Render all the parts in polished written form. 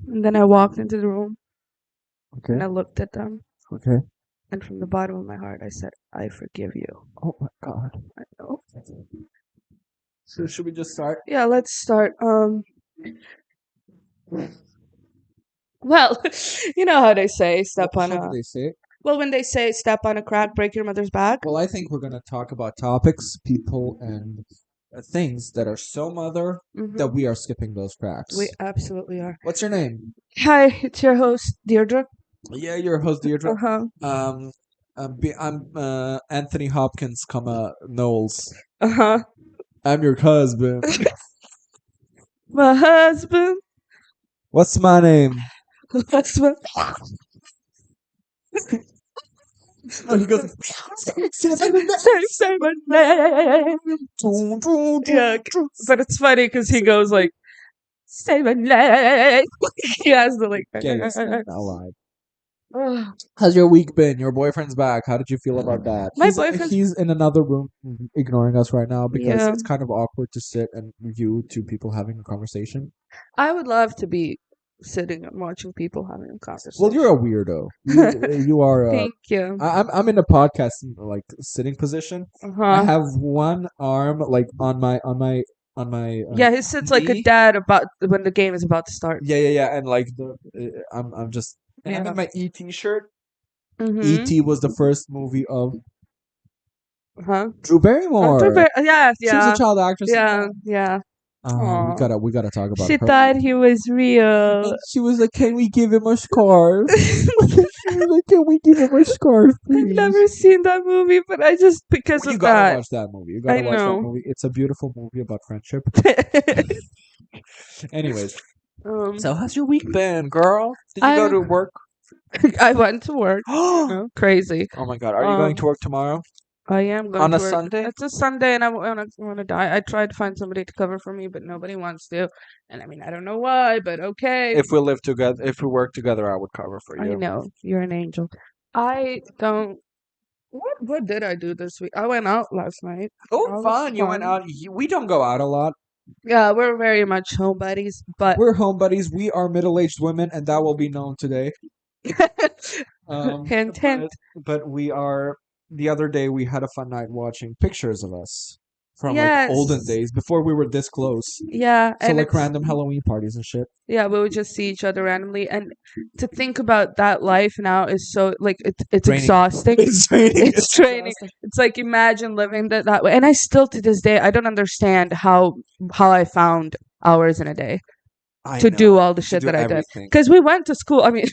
And then I walked into the room and Okay. I looked at them. Okay. And from the bottom of my heart, I said, I forgive you. Oh my God. I know. So should we just start? Yeah, let's start. Well, you know how they say, step on How do a. they say it? Well, when they say step on a crack, break your mother's back. Well, I think we're gonna talk about topics, people, and things that are so mother that Mm-hmm. we are skipping those cracks. We absolutely are. What's your name? Hi, it's your host, Deirdre. Yeah, you're host Deirdre. Uh-huh. I'm Anthony Hopkins, Knowles. Uh-huh. I'm your husband. My husband. What's my name? Husband. Oh, he goes. Say my name. Yeah, but it's funny because he goes like, say my name. He has the like. Okay, it's not alive. How's your week been? Your boyfriend's back. How did you feel about that? My boyfriend's. He's in another room ignoring us right now because Yeah. it's kind of awkward to sit and view two people having a conversation. I would love to be sitting and watching people having a conversation. Well, you're a weirdo. You are. Thank you. I'm in a podcast like sitting position. I Uh-huh. have one arm like on my. Yeah, he sits like a knee. dad about when the game is about to start. Yeah, and like I'm just and I'm Yeah. in my ET shirt. Mm-hmm. ET was the first movie of Huh? Drew Barrymore. Yeah, She was yeah. a child actress. Yeah, yeah. We Aw. gotta talk about She her. thought he was real. And she was like, "Can we give him a scarf?" She was like, "Can we give him a scarf, I've please?" never seen that movie, but I just because You of gotta that. watch that movie. You I gotta watch that know. movie. It's a beautiful movie about friendship. Anyways, so how's your week been, girl? Did you go to work? I went to work. Oh Crazy. my God, are you going to work tomorrow I am going on to a work. Sunday? It's a Sunday, and I wanna die. I tried to find somebody to cover for me, but nobody wants to. And I mean, I don't know why, but okay. If we live together, if we work together, I would cover for I you. know you're an angel. I don't. What did I do this week? I went out last night. Oh, That was fun! You went fun. out. We don't go out a lot. Yeah, we're very much home buddies, but We're home buddies. We are middle-aged women, and that will be known today. hint, hint. But we are. The other day, we had a fun night watching pictures of us from like Yes. olden days before we were this close. Yeah, So and like it's random Halloween parties and shit. yeah, we would just see each other randomly, and to think about that life now is so like it's Draining. exhausting. It's draining. It's training. It's like imagine living that way. And I still to this day I don't understand how I found hours in a day to do all the shit that I did. Because we went to school. I mean,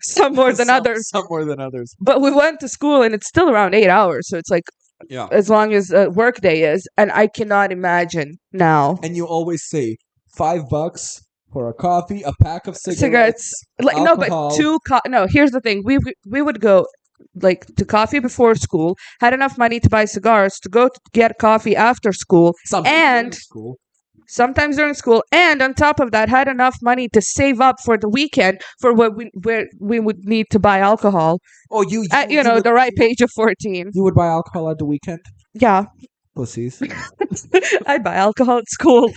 some more than others. Some more than others. But we went to school and it's still around 8 hours. So it's like Yeah. as long as work day is. And I cannot imagine now. And you always say $5 for a coffee, a pack of cigarettes. Like alcohol. no, but no. Here's the thing: we would go like to coffee before school. Had enough money to buy cigars to go to get coffee after school, and sometimes during school, and on top of that, had enough money to save up for the weekend for where we would need to buy alcohol. Oh, you at the ripe age of 14. You would buy alcohol at the weekend? Yeah. Pussies. I'd buy alcohol at school.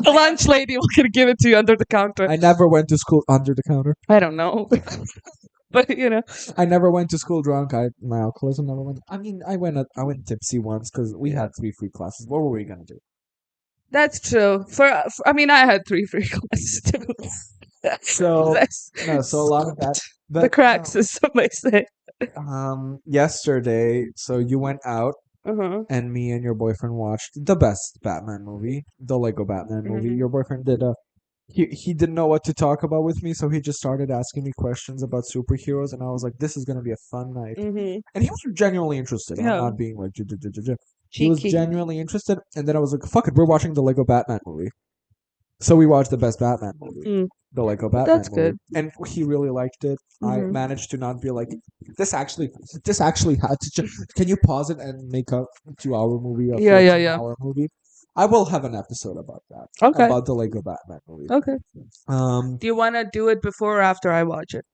The lunch lady will give it to you under the counter. I never went to school under the counter. I don't know. But I never went to school drunk. My alcoholism never went. I mean, I went tipsy once because we had 3 free classes. What were we gonna do? That's true. I mean, I had 3 free classes too. So so a lot of that. But, the cracks, as some may say. Yesterday, so you went out. Uh-huh. And me and your boyfriend watched the best Batman movie, the Lego Batman movie. Mhm. Your boyfriend did he didn't know what to talk about with me, so he just started asking me questions about superheroes, and I was like, "This is gonna be a fun night." Mhm. And he was genuinely interested. Yeah. I'm not being like, he was genuinely interested. And then I was like, "Fuck it, we're watching the Lego Batman movie." So we watched the best Batman movie, the Lego Batman That's movie, good. and he really liked it. I Mhm. managed to not be like, this actually had to. Can you pause it and make a 2-hour movie? A Yeah. 4-hour movie. I will have an episode about that. Okay. About the Lego Batman movie. Okay. Do you want to do it before or after I watch it?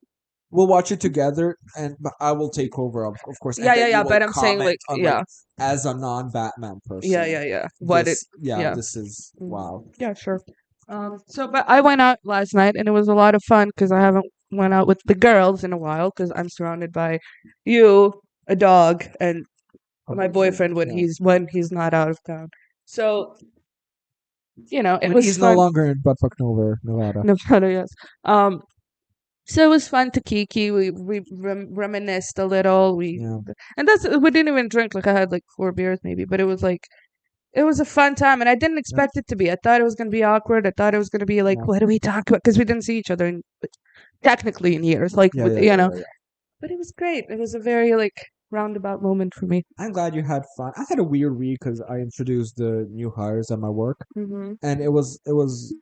We'll watch it together, and I will take over, of course. Yeah. But I'm saying like, as a non-Batman person. Yeah. What this is wow. Yeah, sure. But I went out last night and it was a lot of fun because I haven't went out with the girls in a while because I'm surrounded by you, a dog, and my boyfriend when he's not out of town. So it When was he's no fun. longer in Buttfuck Nevada. Nevada, yes. So it was fun to kiki. We reminisced a little. Yeah. And we didn't even drink. Like I had like 4 beers maybe, but it was like it was a fun time, and I didn't expect it to be. I thought it was gonna be awkward. I thought it was gonna be like, Yeah. what do we talk about? Because we didn't see each other technically in years, like Yeah. But it was great. It was a very like roundabout moment for me. I'm glad you had fun. I had a weird week because I introduced the new hires at my work, Mm-hmm. and it was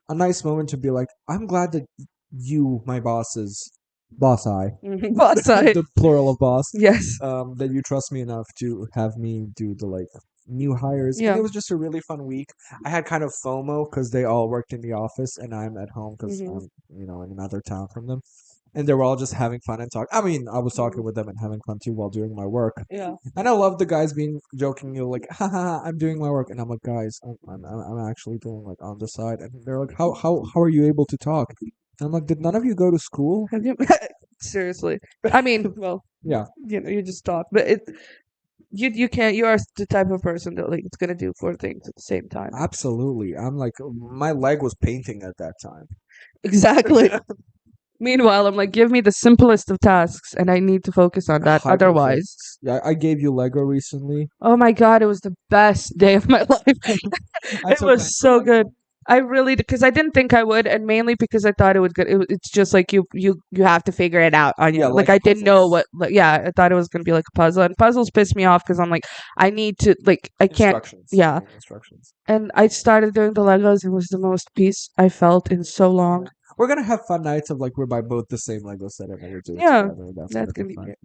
a nice moment to be like, I'm glad that you, my bosses, boss I, Boss side. the plural of boss, Yes. that you trust me enough to have me do the like new hires. Yeah. And it was just a really fun week. I had kind of FOMO because they all worked in the office and I'm at home because Mhm. I'm in another town from them. And they were all just having fun and talk. I mean, I was talking with them and having fun too while doing my work. Yeah. And I love the guys being joking, like, haha, I'm doing my work, and I'm like, guys, I'm actually doing like on the side, and they're like, how are you able to talk? And I'm like, did none of you go to school? Have you seriously? I mean, well, Yeah, you just talk, but you can't. You are the type of person that like it's gonna do 4 things at the same time. absolutely. I'm like, my leg was painting at that time. Exactly. Meanwhile, I'm like, give me the simplest of tasks, and I need to focus on that. Otherwise, Yeah, I gave you Lego recently. oh my god, it was the best day of my life. I It took was that so good. I really because I didn't think I would, and mainly because I thought it would get. It's just like you have to figure it out on your. Yeah, Like like I didn't know puzzles. yeah, I thought it was gonna be like a puzzle, and puzzles piss me off because I'm like I need to like I can't. Instructions. Yeah, Instructions. and I started doing the Legos. It was the most peace I felt in so long. We're gonna have fun nights of like we're by both the same Lego set and we're doing it Yeah, together. That's that's gonna gonna be be fun. great.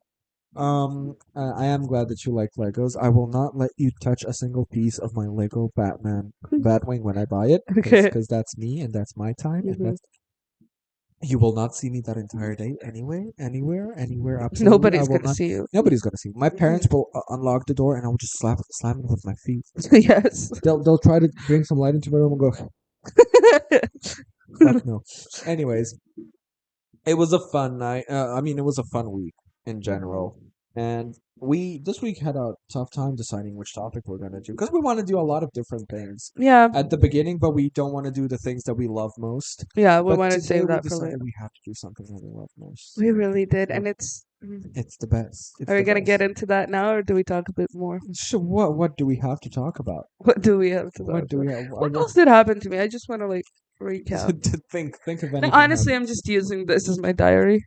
I am glad that you like Legos. I will not let you touch a single piece of my Lego Batman Batwing when I buy it, Okay. because that's me and that's my time, and Mhm. that's you will not see me that entire day anyway, anywhere. Absolutely, Nobody's I will gonna not. see you. Nobody's gonna see me. My parents will unlock the door, and I will just slam it with my feet. Yes. They'll try to bring some light into my room and go, fuck no. Anyways, it was a fun night. I mean, it was a fun week in general, and we this week had a tough time deciding which topic we're gonna do because we want to do a lot of different things Yeah. at the beginning, but we don't want to do the things that we love most. Yeah, we But want to today save we that for later. decided we have to do something that we love most. We really did, Yeah. and It's the best. It's are we the gonna best. get into that now, or do we talk a bit more? So what do we have to talk about? What do we have to What talk do we about? have? What else did happen to me? I just want to like recap. to think of No, anything. honestly, I'm just using this as my diary.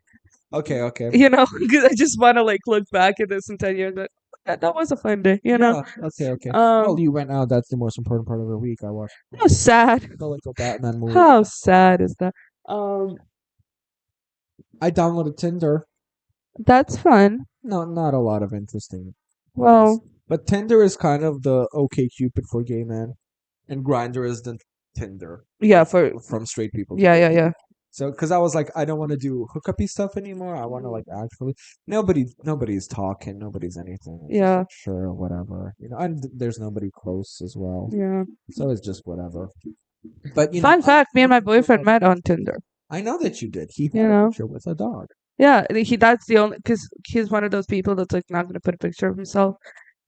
Okay. Because I just want to like look back at this in 10 years. But that was a fun day. Yeah. Okay. Well, Um, you went out. That's the most important part of the week. I watched how sad. the Lego Batman movie. How sad is that? Um, I downloaded Tinder. that's fun. No, not a lot of interesting Well, ones. But Tinder is kind of the OK Cupid for gay men, and Grinder is the Tinder yeah, for from straight people. to yeah, gay yeah, people. yeah. So, because I was like, I don't want to do hookup-y stuff anymore. I want to like actually. Nobody's talking. Nobody's anything. It's just Yeah. like, sure, whatever. And there's nobody close as well. Yeah. So it's just whatever. But Fun fact: me and my boyfriend met on Tinder. I know that you did. He You had a know. picture with a dog. Yeah, that's the only because he's one of those people that's like not gonna put a picture of himself,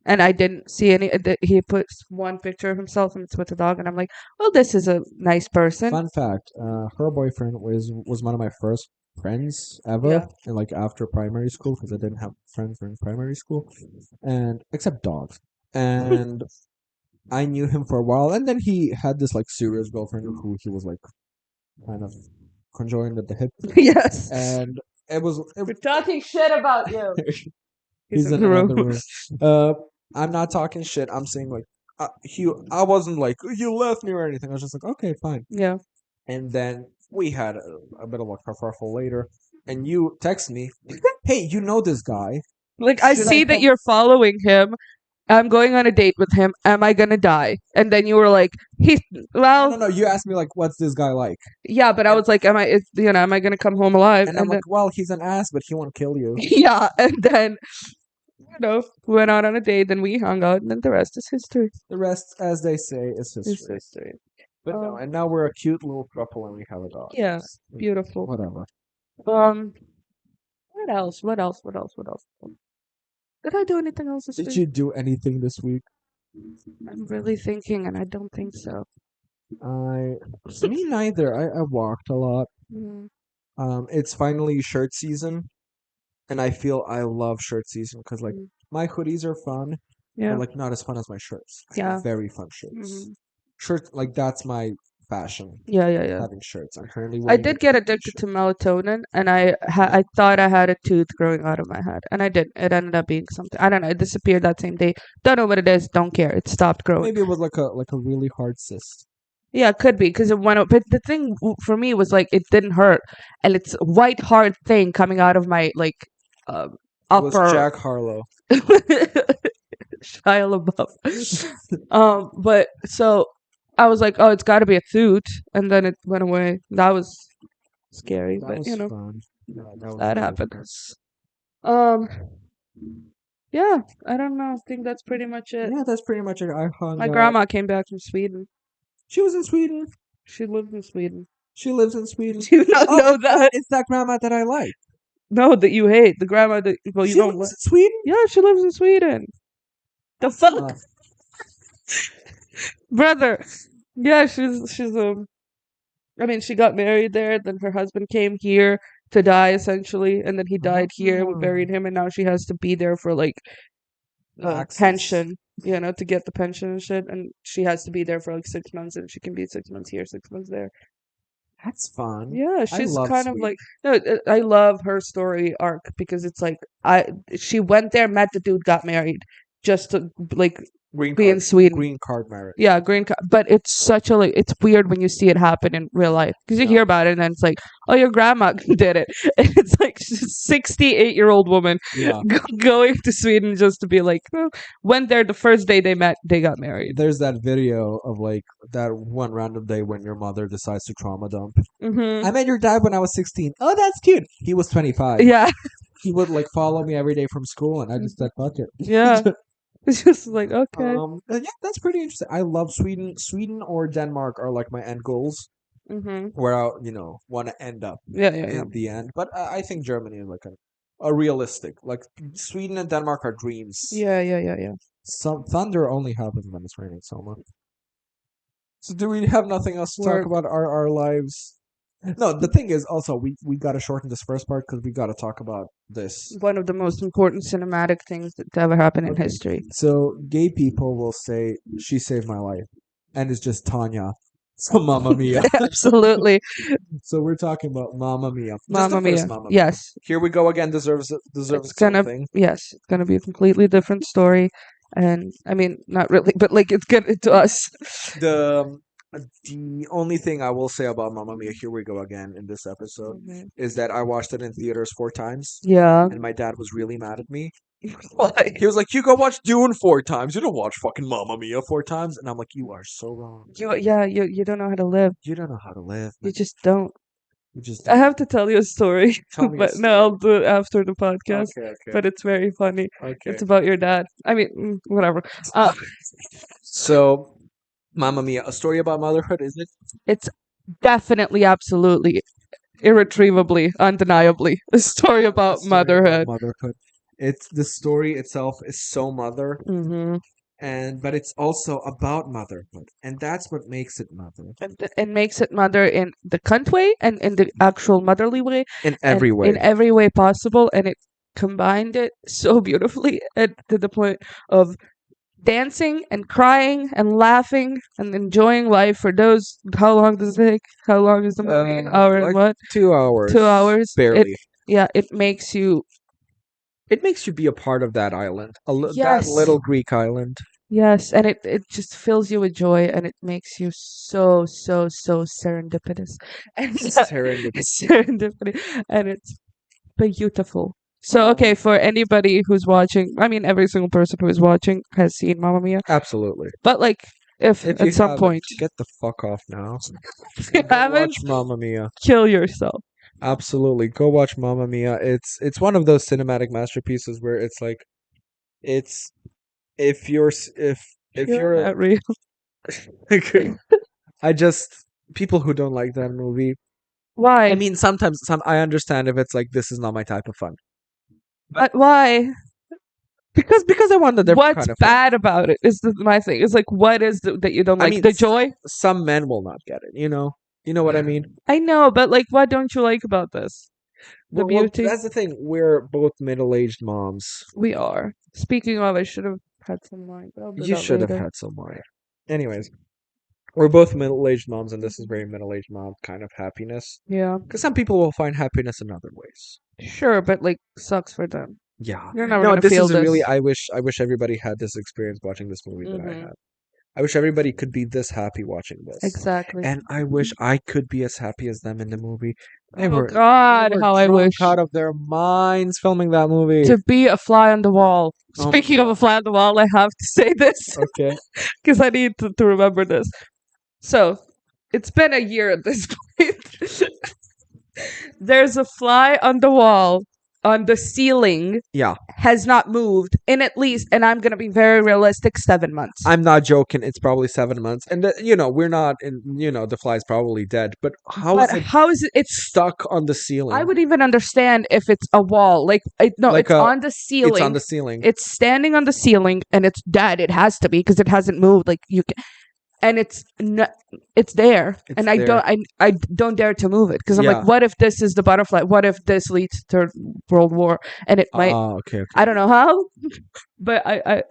and I didn't see any. He puts one picture of himself and it's with a dog, and I'm like, well, this is a nice person. Fun fact: her boyfriend was one of my first friends ever, Yeah. and like after primary school because I didn't have friends during primary school, and except dogs. And I knew him for a while, and then he had this like serious girlfriend who he was like kind of conjoined at the hip, Yes. and We're talking shit about you. he's in another room. I'm not talking shit. I'm saying like I wasn't like you left me or anything. I was just like okay, fine. Yeah. And then we had a bit of a kerfuffle later, and you text me, hey, you know this guy. Like I Should I see that help- you're following him. I'm going on a date with him. Am I gonna die? And then you were like, No. You asked me like, what's this guy like? yeah, but I was like, am I gonna come home alive? And I'm like, well, he's an ass, but he won't kill you. yeah, and then we went out on a date, then we hung out, and then the rest is history. The rest, as they say, is It's history. history. But no, and now we're a cute little couple and we have a dog. Yeah, It's- beautiful. Whatever. What else? What else? What else? What else? Did I do anything else this Did week? you do anything this week? I'm really thinking, and I don't think so. Me neither. I walked a lot. Mm, It's finally shirt season, and I feel I love shirt season because like mm, my hoodies are fun, yeah. but like not as fun as my shirts. I have Yeah. very fun shirts. Mhm. Shirts like that's my fashion. Yeah, yeah, yeah. Having shirts. I'm currently I wearing. did a get Gucci addicted to shirt. melatonin, and I thought I had a tooth growing out of my head, and I didn't. It ended up being something. I don't know. It disappeared that same day. Don't know what it is. Don't care. It stopped growing. Maybe it was like a really hard cyst. Yeah, it could be because it went. But the thing for me was like it didn't hurt, and it's a white hard thing coming out of my like It was upper Jack Harlow. Shia LaBeouf. But so I was like, oh, it's got to be a tooth, and then it went away. That was scary, That but was you know fun. Yeah, that was that really happened. fun. Um, yeah, I don't know. I think that's pretty much it. Yeah, that's pretty much it. I hung My out. grandma came back from Sweden. She was in Sweden. She lived in Sweden. She lives in Sweden. Do you not know that? It's that grandma that I like. No, that you hate the grandma that well you She don't lives like. in Sweden. Yeah, she lives in Sweden. The fuck, Uh, brother? Yeah, she's. I mean, she got married there. Then her husband came here to die, essentially, and then he died here. We buried him, and now she has to be there for like Access. pension, to get the pension and shit. And she has to be there for like 6 months, and she can be 6 months here, 6 months there. That's fun. Yeah, I she's love kind of Sweden. like no. I love her story arc because it's like she went there, met the dude, got married, just to like Green be in card. Sweden. Green card marriage. Yeah, but it's such a like it's weird when you see it happen in real life because you Yeah. hear about it and then it's like, oh, your grandma did it. And it's like she's a 68-year-old woman Yeah. going to Sweden just to be like, oh, went there the first day they met, they got married. There's that video of like that one random day when your mother decides to trauma dump. Hmm. I met your dad when I was 16. Oh, that's cute. He was 25. Yeah, He would like follow me every day from school, and I just said, "Fuck it." yeah. It's just like okay. And yeah, that's pretty interesting. I love Sweden. Sweden or Denmark are like my end goals, where I want to end up Yeah, yeah, yeah. in the end. But I think Germany is like a realistic. Like Sweden and Denmark are dreams. Yeah, yeah, yeah, yeah. Some thunder only happens when it's raining so much. So do we have nothing else to talk Work. about our lives? No, the thing is also we gotta shorten this first part because we gotta talk about this. One of the most important cinematic things that ever happened in Okay. history. So gay people will say she saved my life, and it's just Tanya. So Mamma Mia. Absolutely, So we're talking about Mamma Mia. Just Mamma the first Mia. Mamma Mia. Yes, Here we go again. Deserves it's its gonna own thing. yes, it's gonna be a completely different story, and I mean, not really, but like it's good to us. The only thing I will say about Mamma Mia, here we go again in this episode, Mhm. is that I watched it in theaters 4 times, Yeah. and my dad was really mad at me. Why? He was like, "You go watch Dune 4 times. You don't watch fucking Mamma Mia 4 times." And I'm like, "You are so wrong. You don't know how to live. You don't know how to live. You Man. just don't. You just I have to tell you a story, Tell me a but no, I'll do it after the podcast. Okay, okay, But it's very funny. okay. It's about your dad. I mean, whatever. Uh, So, Mamma Mia, a story about motherhood, isn't it? it's definitely, absolutely, irretrievably, undeniably a story A about story about motherhood. motherhood. It's the story itself is so mother, Hmm. but it's also about motherhood, and that's what makes it mother And makes it mother in the cunt way and in the actual motherly way. in And every way. in every way possible, and it combined it so beautifully to the point of dancing and crying and laughing and enjoying life for those. How long does it take? How long is the movie? Hour and Like what? 2 hours. 2 hours. Barely. It makes you. It makes you be a part of that island, that Yes. little Greek island. Yes, and it just fills you with joy, and it makes you so serendipitous and Serendipity. serendipity, and it's beautiful. So okay, for anybody who's watching, I mean, every single person who is watching has seen Mamma Mia, Absolutely. but like, if If you at some haven't, point get the fuck off now. if you Go haven't, watch Mamma Mia. kill yourself. Absolutely, go watch Mamma Mia. It's one of those cinematic masterpieces where it's like, it's if you're s- if You're you're not real. I just people who don't like that movie. Why? I mean, sometimes I understand if it's like this is not my type of fun. Why? Because I want a different What's kind of fun. bad about it is my thing. It's like, what is that you don't I like? mean, The joy? some men will not get it. You know what I mean. I know, but like, what don't you like about this? The Well, beauty? that's the thing. We're both middle-aged moms. We are. Speaking of, I should have had some wine, but I'll do You that should have later. had some wine. Anyways, we're both middle-aged moms, and this is very middle-aged mom kind of happiness. Yeah, Because some people will find happiness in other ways. sure, but like, sucks for them. Yeah. You're never No, gonna this feel is this. really. I wish everybody had this experience watching this movie that I Mhm. had. I wish everybody could be this happy watching this. Exactly. And I wish I could be as happy as them in the movie. They Oh were God, how I drunk wish out of their minds filming that movie. to be a fly on the wall. Oh my Speaking of a fly on the wall, I have to say this Okay. because I need to remember this. So, it's been a year at this point. There's a fly on the wall, on the ceiling, Yeah. has not moved in at least, and I'm gonna be very realistic, 7 months. I'm not joking. It's probably 7 months. And, we're not in, the fly's probably dead. But But how is it? It's. stuck on the ceiling? I would even understand if it's a wall. Like, no, Like it's on the ceiling. It's on the ceiling. It's standing on the ceiling, and it's dead. It has to be because it hasn't moved. Like you can, and it's there, It's and I there. don't dare to move it because I'm Yeah. like, what if this is the butterfly? What if this leads to World War? And it might. Okay. I don't know how, but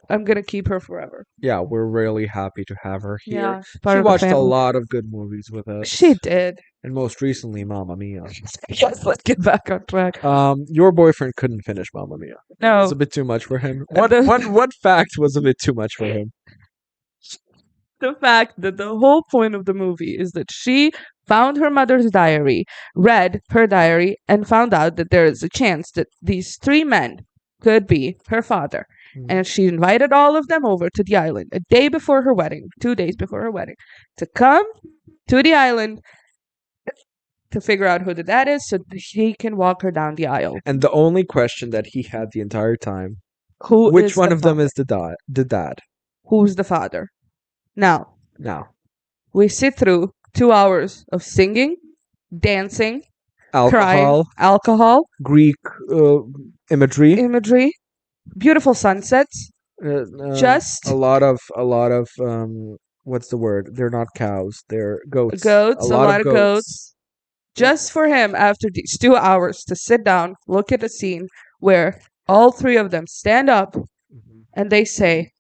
I'm gonna keep her forever. Yeah, we're really happy to have her here. Yeah, She part of the watched a family. lot of good movies with us. She did. And most recently, Mamma Mia. Yes, let's get back on track. Your boyfriend couldn't finish Mamma Mia. It No, was a bit too much for him. What if- What fact was a bit too much for him? the fact that the whole point of the movie is that she found her mother's diary, read her diary, and found out that there is a chance that these 3 men could be her father. And she invited all of them over to the island a day before her wedding, 2 days before her wedding, to come to the island to figure out who the dad is so that he can walk her down the aisle. And the only question that he had the entire time, Who which is one the of them father? is the dad? Who's the father? Now, Now, we sit through 2 hours of singing, dancing, crying, alcohol, alcohol, Greek imagery, imagery, beautiful sunsets, just a lot of what's the word? They're not cows. They're goats. goats, a lot of goats. Just for him, after these 2 hours, to sit down, look at a scene where all 3 of them stand up Mhm. and they say,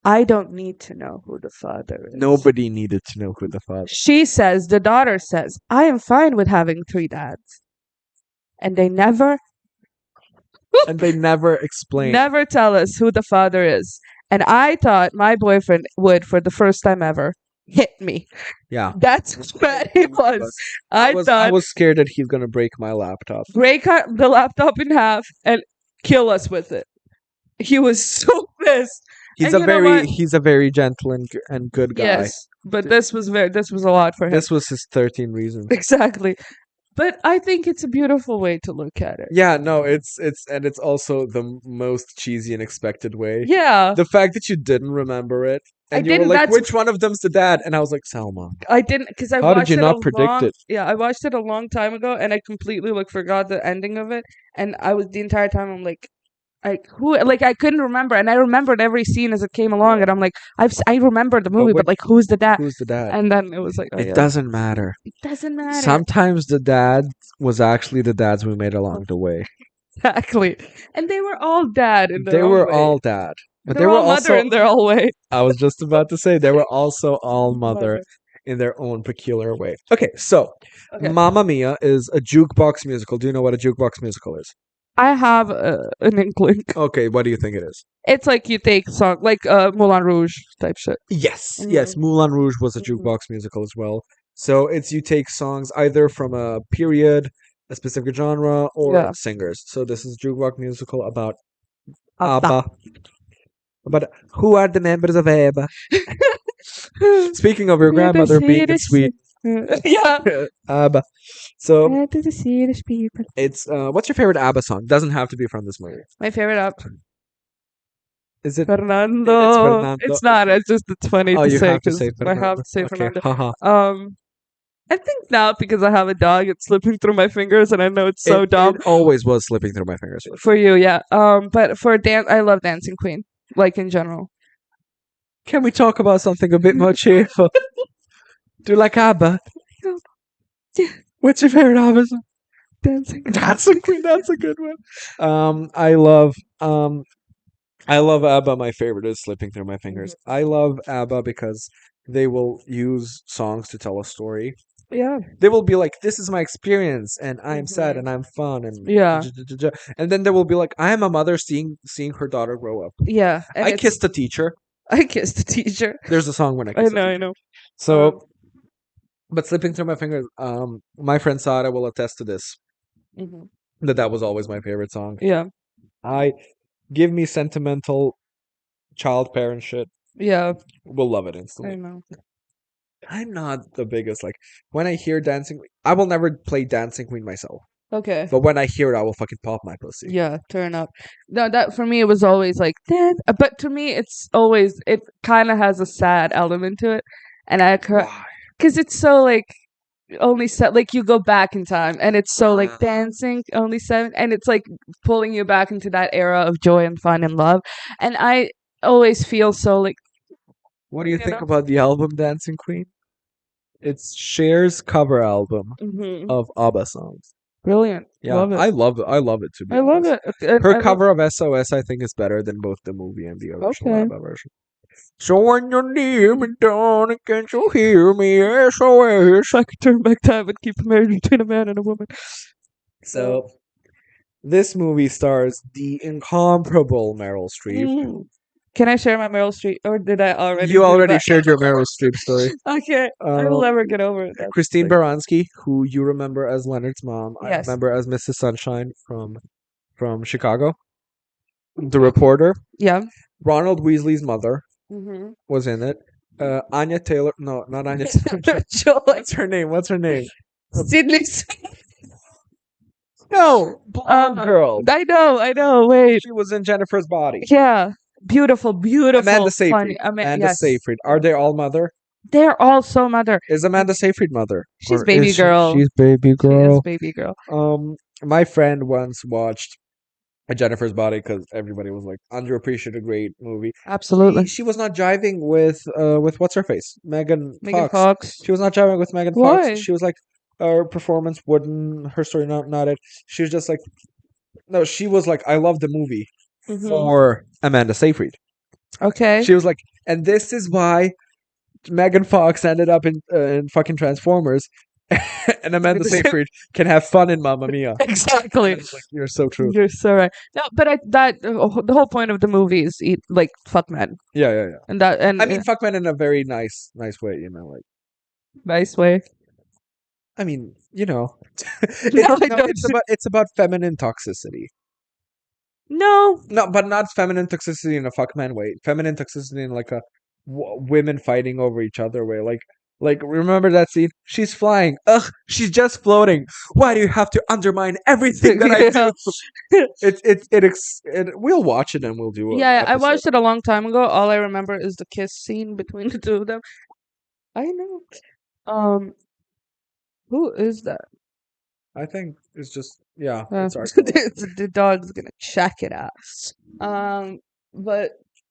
I don't need to know who the father is. Nobody needed to know who the father. She says, the daughter says, I am fine with having 3 dads. And they never And they never explained. never tell us who the father is. And I thought my boyfriend would, for the first time ever, hit me. Yeah. That's what it was. I I thought was scared that he's gonna break my laptop. break the laptop in half and kill us with it. He was so pissed. He's And you know what? he's a very gentle and good guy. Yes, but this was a lot for him. This was his 13 reasons. Exactly. But I think it's a beautiful way to look at it. Yeah, no, it's also the most cheesy and expected way. Yeah. The fact that you didn't remember it and you were didn't, like, that's- which one of them's the dad? And I was like, Selma. I didn't because I How did watched you it not a predict long, it? Yeah, I watched it a long time ago and I completely forgot the ending of it. And I was the entire time I'm like I couldn't remember, and I remembered every scene as it came along, and I'm like, I remember the movie, but like, who's the dad? Who's the dad? And then it was like, oh, It yeah. doesn't matter. It doesn't matter. Sometimes the dad was actually the dads we made along the way. Exactly, and they were all dad in their They own were way. all dad, but They they were were all mother also. in their own way. I was just about to say they were also all mother in their own peculiar way. Okay, so Okay. Mamma Mia is a jukebox musical. Do you know what a jukebox musical is? I have an inkling. Okay, what do you think it is? It's like you take song like Moulin Rouge type shit. Yes, yes. Moulin Rouge was a jukebox musical as well. So it's you take songs either from a period, a specific genre, or singers. So this is a jukebox musical about ABBA. But who are the members of ABBA? Speaking of your grandmother being in Sweden. Yeah. ABBA. So To the Swedish people. it's what's your favorite ABBA song? Doesn't have to be from this movie. My favorite up. Is it? Fernando. Fernando. It's not. It's just it's funny Oh, to you say have to because say I have Fernando. to say Okay, Fernando. haha. I think now because I have a dog, it's slipping through my fingers, and I know it's so dumb It always was slipping through my fingers. for you. Yeah. But for dance, I love Dancing Queen, like in general. Can we talk about something a bit more cheerful? Do you like ABBA? Yeah. What's your favorite ABBA song? Dancing. Dancing Queen. That's a good one. I love ABBA. My favorite is Slipping Through My Fingers. I love ABBA because they will use songs to tell a story. Yeah. They will be like, "This is my experience, and I'm sad, Mhm. and I'm fun, and Yeah. and then they will be like, I am a mother seeing her daughter grow up. Yeah. And I it's, kissed a teacher. I kissed the teacher. There's a song when I I kissed a know. teacher. I know. So, but Slipping Through My Fingers. My friend Sada will attest to this. Mhm. That was always my favorite song. Yeah. I give me sentimental child parent shit. Yeah. Will love it I instantly. know. I'm not the biggest like when I hear Dancing. I will never play Dancing Queen myself, Okay. but when I hear it, I will fucking pop my pussy. Yeah, turn up. No, that for me it was always like that. But to me, it's always it kind of has a sad element to it, and Why? because it's so like only set like you go back in time, and it's so like dancing only seven, and it's like pulling you back into that era of joy and fun and love, and I always feel so like What do you You think know? about the album Dancing Queen? It's Cher's cover album of ABBA songs. brilliant. Yeah, Love it. I love it. I love it to be I love honest. it. Her cover of SOS, I think, is better than both the movie and the original Okay. ABBA version. So when you're near me, darling, can't you hear me? SOS. If I could turn back time and keep a marriage between a man and a woman. So this movie stars the incomparable Meryl Streep. Can I share my Meryl Streep, or did I already? You do already that? shared your Meryl Streep story. Okay, I will never get over it. That's Christine like- Baranski, who you remember as Leonard's mom, I Yes. remember as Mrs. Sunshine from Chicago. The reporter. Yeah. Ronald Weasley's mother Mm-hmm. was in it. Anya Taylor. No, not Anya Taylor. Joy. What's her name? What's her name? Sydney. No, blonde girl. I know. Wait. She was in Jennifer's Body. Yeah. Beautiful. Amanda Seyfried. Funny. Amanda Yes. Seyfried. Are they all mother? They're all so mother. Is Amanda Seyfried mother? She's Or baby is she- girl. She's baby She is girl. baby girl. My friend once watched a Jennifer's Body because everybody was like underappreciated, great movie. Absolutely. She was not jiving with what's her face, Megan Megan Fox. Fox. She was not jiving with Megan Why? Fox. She was like, her performance wouldn't, her story not it. She was just like, no, she was like, I love the movie Mhm. for Amanda Seyfried. Okay. She was like, and this is why Megan Fox ended up in fucking Transformers, and Amanda Seyfried can have fun in Mamma Mia. Exactly. And it's like, you're so true. You're so right. No, but the whole point of the movie is like fuck men, Yeah. and that and I mean, fuck men in a very nice way, you know, like. nice way. I mean, you know, No, I don't. it's about feminine toxicity. No. No, but not feminine toxicity in a fuck man way. Feminine toxicity in like a women fighting over each other way. Like remember that scene? She's flying. Ugh, she's just floating. Why do you have to undermine everything that I do? We'll watch it and we'll do it. Yeah, I watched it a long time ago. All I remember is the kiss scene between the two of them. I know. Who is that? I think it's just yeah. Uh, It's our the dog's gonna check it out. But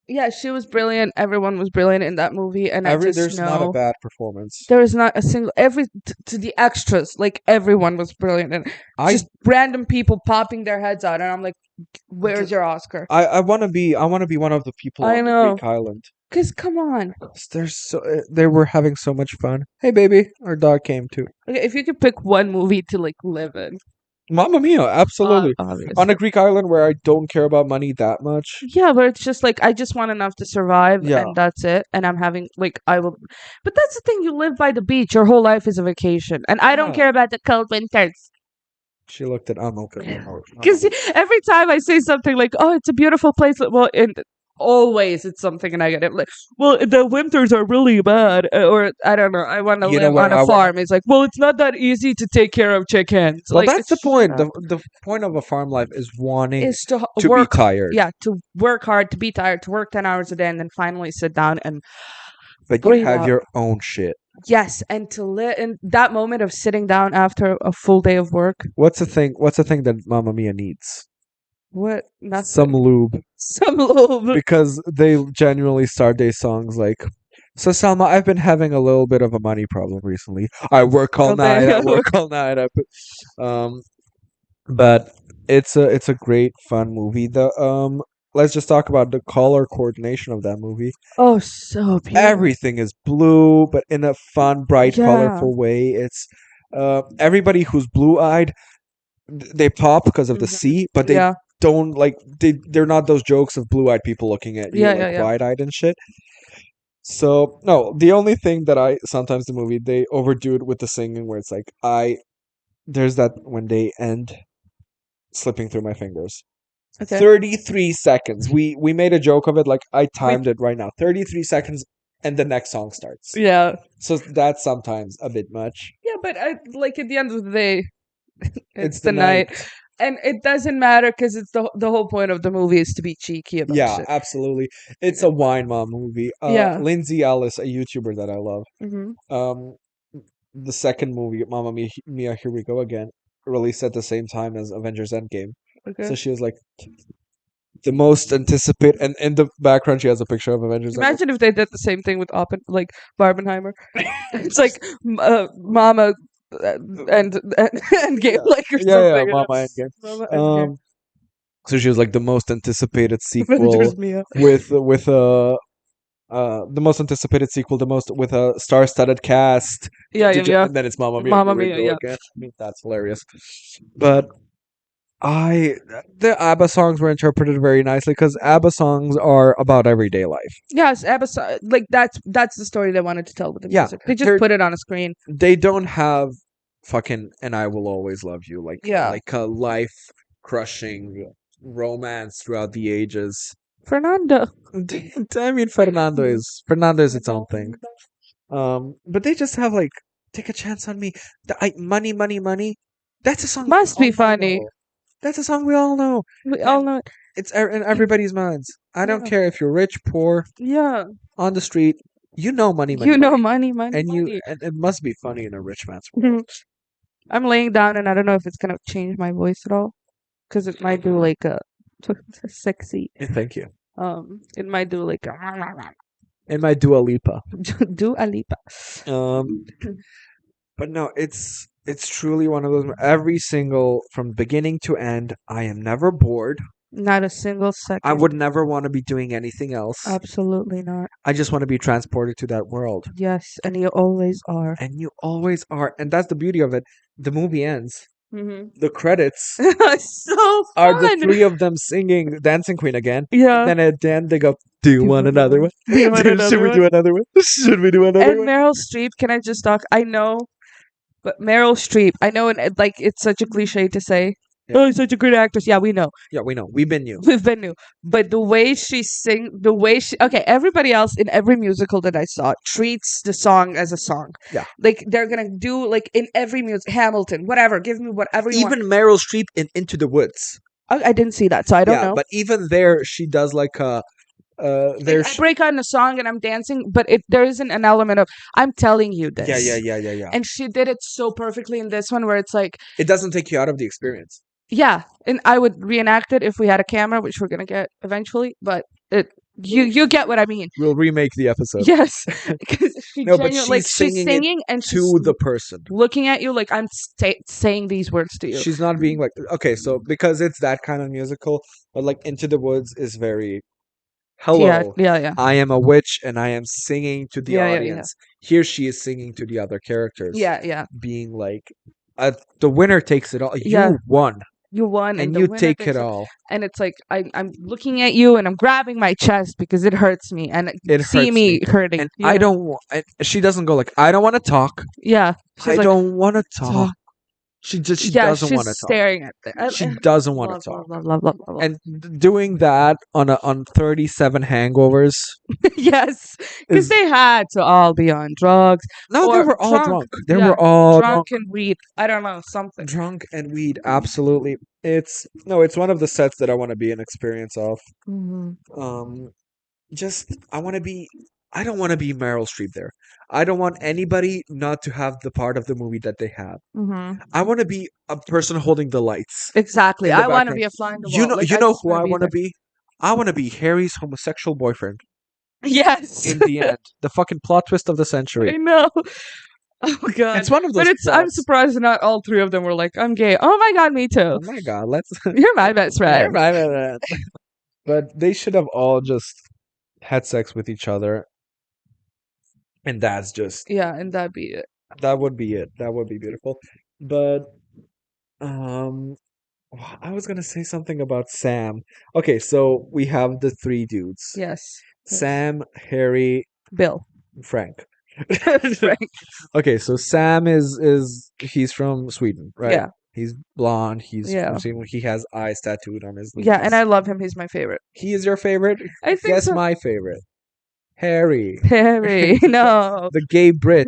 yeah, she was brilliant. Everyone was brilliant in that movie, and I just there's not a know bad performance. there was not a single to the extras. Like everyone was brilliant, and just random people popping their heads out, and I'm like, "Where's your Oscar?" I want to be one of the people I on the know. Greek island. Because come on, They were having so much fun. Hey baby, our dog came too. okay, if you could pick one movie to like live in, Mamma Mia, absolutely. obviously. On a Greek island where I don't care about money that much. Yeah, but it's just like I just want enough to survive, Yeah. and that's it. And I'm having like I will, but that's the thing. You live by the beach. Your whole life is a vacation, and I don't Yeah. care about the cold winters. She looked at Amal. Because every time I say something like, "Oh, it's a beautiful place," well, always it's something negative. Like, well, the winters are really bad, or I don't know. I want to You know live what? on a farm. It's like, well, it's not that easy to take care of chickens. Well, Like, that's the point. shut up. The point of a farm life is wanting Is to to work. be tired. Yeah, to work hard, to be tired, to work 10 hours a day, and then finally sit down and But you breathe have out. your own shit. Yes, and to live in that moment of sitting down after a full day of work. What's the thing? What's the thing that Mamma Mia needs? What? Nothing. Some lube. Some little bit. Because they genuinely start their songs like, so Salma, I've been having a little bit of a money problem recently. I work all All day. night. I work all night. But it's a great fun movie. Let's just talk about the color coordination of that movie. Oh, so beautiful. Everything is blue, but in a fun, bright, Yeah. colorful way. It's everybody who's blue-eyed, they pop because of the Mhm. sea, but they Yeah. don't like they're not those jokes of blue-eyed people looking at you Yeah, like yeah, yeah. wide-eyed and shit. So no, the only thing that I sometimes the movie they overdo it with the singing where it's like there's that when they end slipping through my fingers. Okay. 33 seconds. We made a joke of it like I timed it right now. 33 seconds and the next song starts. Yeah. So that's sometimes a bit much. Yeah, but like at the end of the day, it's the the night. And it doesn't matter because it's the whole point of the movie is to be cheeky about Yeah, shit. absolutely. It's a wine mom movie. Yeah. Lindsay Ellis, a YouTuber that I love. Mm-hmm. The second movie, Mamma Mia, Here We Go Again, released at the same time as Avengers Endgame. Okay. So she was like the most anticipated, and in the background she has a picture of Avengers. Endgame. Imagine if they did the same thing with like Barbenheimer. It's like Mama and Game like or Yeah, something. Mama Endgame. Mama Endgame. So she was like the most anticipated sequel Avengers Mia. with the most anticipated sequel, with a star-studded cast. Yeah, yeah, yeah. And then it's Mamma Mia. Mamma Here we Mia, go yeah. again. I mean, that's hilarious. But the ABBA songs were interpreted very nicely because ABBA songs are about everyday life. Yes, like that's the story they wanted to tell with the Yeah, music. They just they're- put it on a screen. They don't have fucking "And I Will Always Love You" like Yeah. like a life-crushing romance throughout the ages. Fernando. I mean, Fernando is its own thing. But they just have like "Take a Chance on Me," "Money, Money, Money." That's a song. Must we be all funny. know. That's a song we all know. We all know it. It's in everybody's minds. I don't Yeah. care if you're rich, poor, Yeah. on the street. You know money, money. You know money. money. And it must be funny in a rich man's world. I'm laying down and I don't know if it's gonna change my voice at all. Because it might do like a sexy. Thank you. It might do like a In my Dua Lipa. Dua Lipa. But no, it's truly one of those. Every single from beginning to end, I am never bored. Not a single second. I would never want to be doing anything else. Absolutely not. I just want to be transported to that world. Yes, and you always are. And you always are. And that's the beauty of it. The movie ends. Mm-hmm. The credits So are fun. the three of them singing Dancing Queen again. Yeah. Then at the end they go, do you want another one? Do you want Should another we one? do another one? Should we do another And one? Meryl Streep, can I just talk? I know, but Meryl Streep, I know, and like it's such a cliche to say. Yeah. Oh, such a good actress. Yeah, we know. Yeah, we know. We've been new. We've been new. But the way she okay, everybody else in every musical that I saw treats the song as a song. Yeah. Like they're gonna do like in every music, Hamilton, whatever, give me whatever you Even Meryl Streep in Into the Woods. want. I didn't see that, so I don't know. But even there, she does like a. I break out in a song and I'm dancing, but there isn't an element of I'm telling you this. Yeah. And she did it so perfectly in this one where it's like, It doesn't take you out of the experience. yeah, and I would reenact it if we had a camera, which we're gonna get eventually. But you get what I mean. We'll remake the episode. Yes, because But she's she's singing singing and she's to the person. looking at you like I'm saying these words to you. She's not being like, okay, so because it's that kind of musical, but like Into the Woods is very, hello, Yeah. I am a witch and I am singing to the Yeah. audience. Here she is singing to the other characters. Yeah. Being like, the winner takes it all. Yeah. You won. You won, And the you winner take takes it all. And it's like I'm looking at you and I'm grabbing my chest because it hurts me and It see hurts me hurting. And Yeah. I don't want, she doesn't go like, I don't want to talk. Yeah. She's I like, don't want to talk. She just she Yeah, doesn't she's want to talk. staring at the. She doesn't want to Love, talk. love, love, love, love, love. And doing that on 37 hangovers Yes, because is they had to all be on drugs no, they or were all drunk. They Yeah, were all drunk. drunk and weed. I don't know something. Drunk and weed, absolutely. It's one of the sets that I want to be an experience of. Um, just I want to be. I don't want to be Meryl Streep there. I don't want anybody not to have the part of the movie that they have. I want to be a person holding the lights Exactly. in the I want to background. be a fly in the You wall. know, Like, you I know just who wanna I be want to there. be. I want to be Harry's homosexual boyfriend Yes, in the end. The fucking plot twist of the I century. know. Oh god. It's one of But those I'm plots. surprised not all three of them were like, I'm gay. Oh my god, me too. Oh my god, let's. You're my best Never friend. mind that. But they should have all just had sex with each other, and that's just Yeah, and that'd be it. that would be it. That would be beautiful. But um, I was gonna say something about Sam. Okay, so we have the three dudes: Yes. Sam, Harry, Bill. Frank. Frank. Okay, so Sam is he's from Sweden, right? Yeah. He's blonde. He's Yeah. from Sweden. He has eyes tattooed on his Yeah, and knees. I love him. He's my favorite. He is your favorite? I think Guess so. my favorite. Harry, Harry. No. the gay Brit.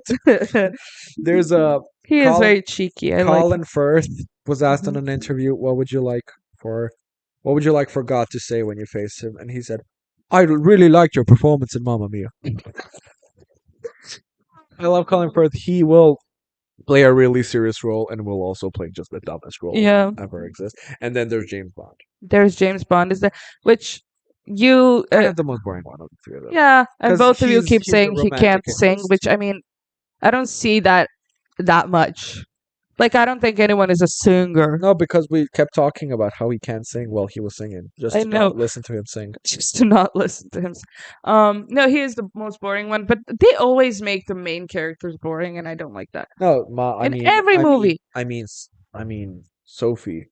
There's a He is Colin- very cheeky. I like Colin him. Firth was asked Mhm. in an interview, what would you like for God to say when you face him? And he said, I really liked your performance in Mamma Mia. I love Colin Firth. He will play a really serious role and will also play just the dumbest role Yeah. ever exist. And then there's James Bond. There's James Bond, is there? Which you. Kind of the most boring one of the three of them. Yeah, and 'Cause both of you he's- keep he's the saying he can't romantic sing, interest. which I mean, I don't see that much. Like, I don't think anyone is a singer. No, because we kept talking about how he can't sing while he was singing. Just I to know. not listen to him sing. Just to not listen to him. No, he is the most boring one, but they always make the main characters boring, and I don't like that. No, In every movie. I mean, Sophie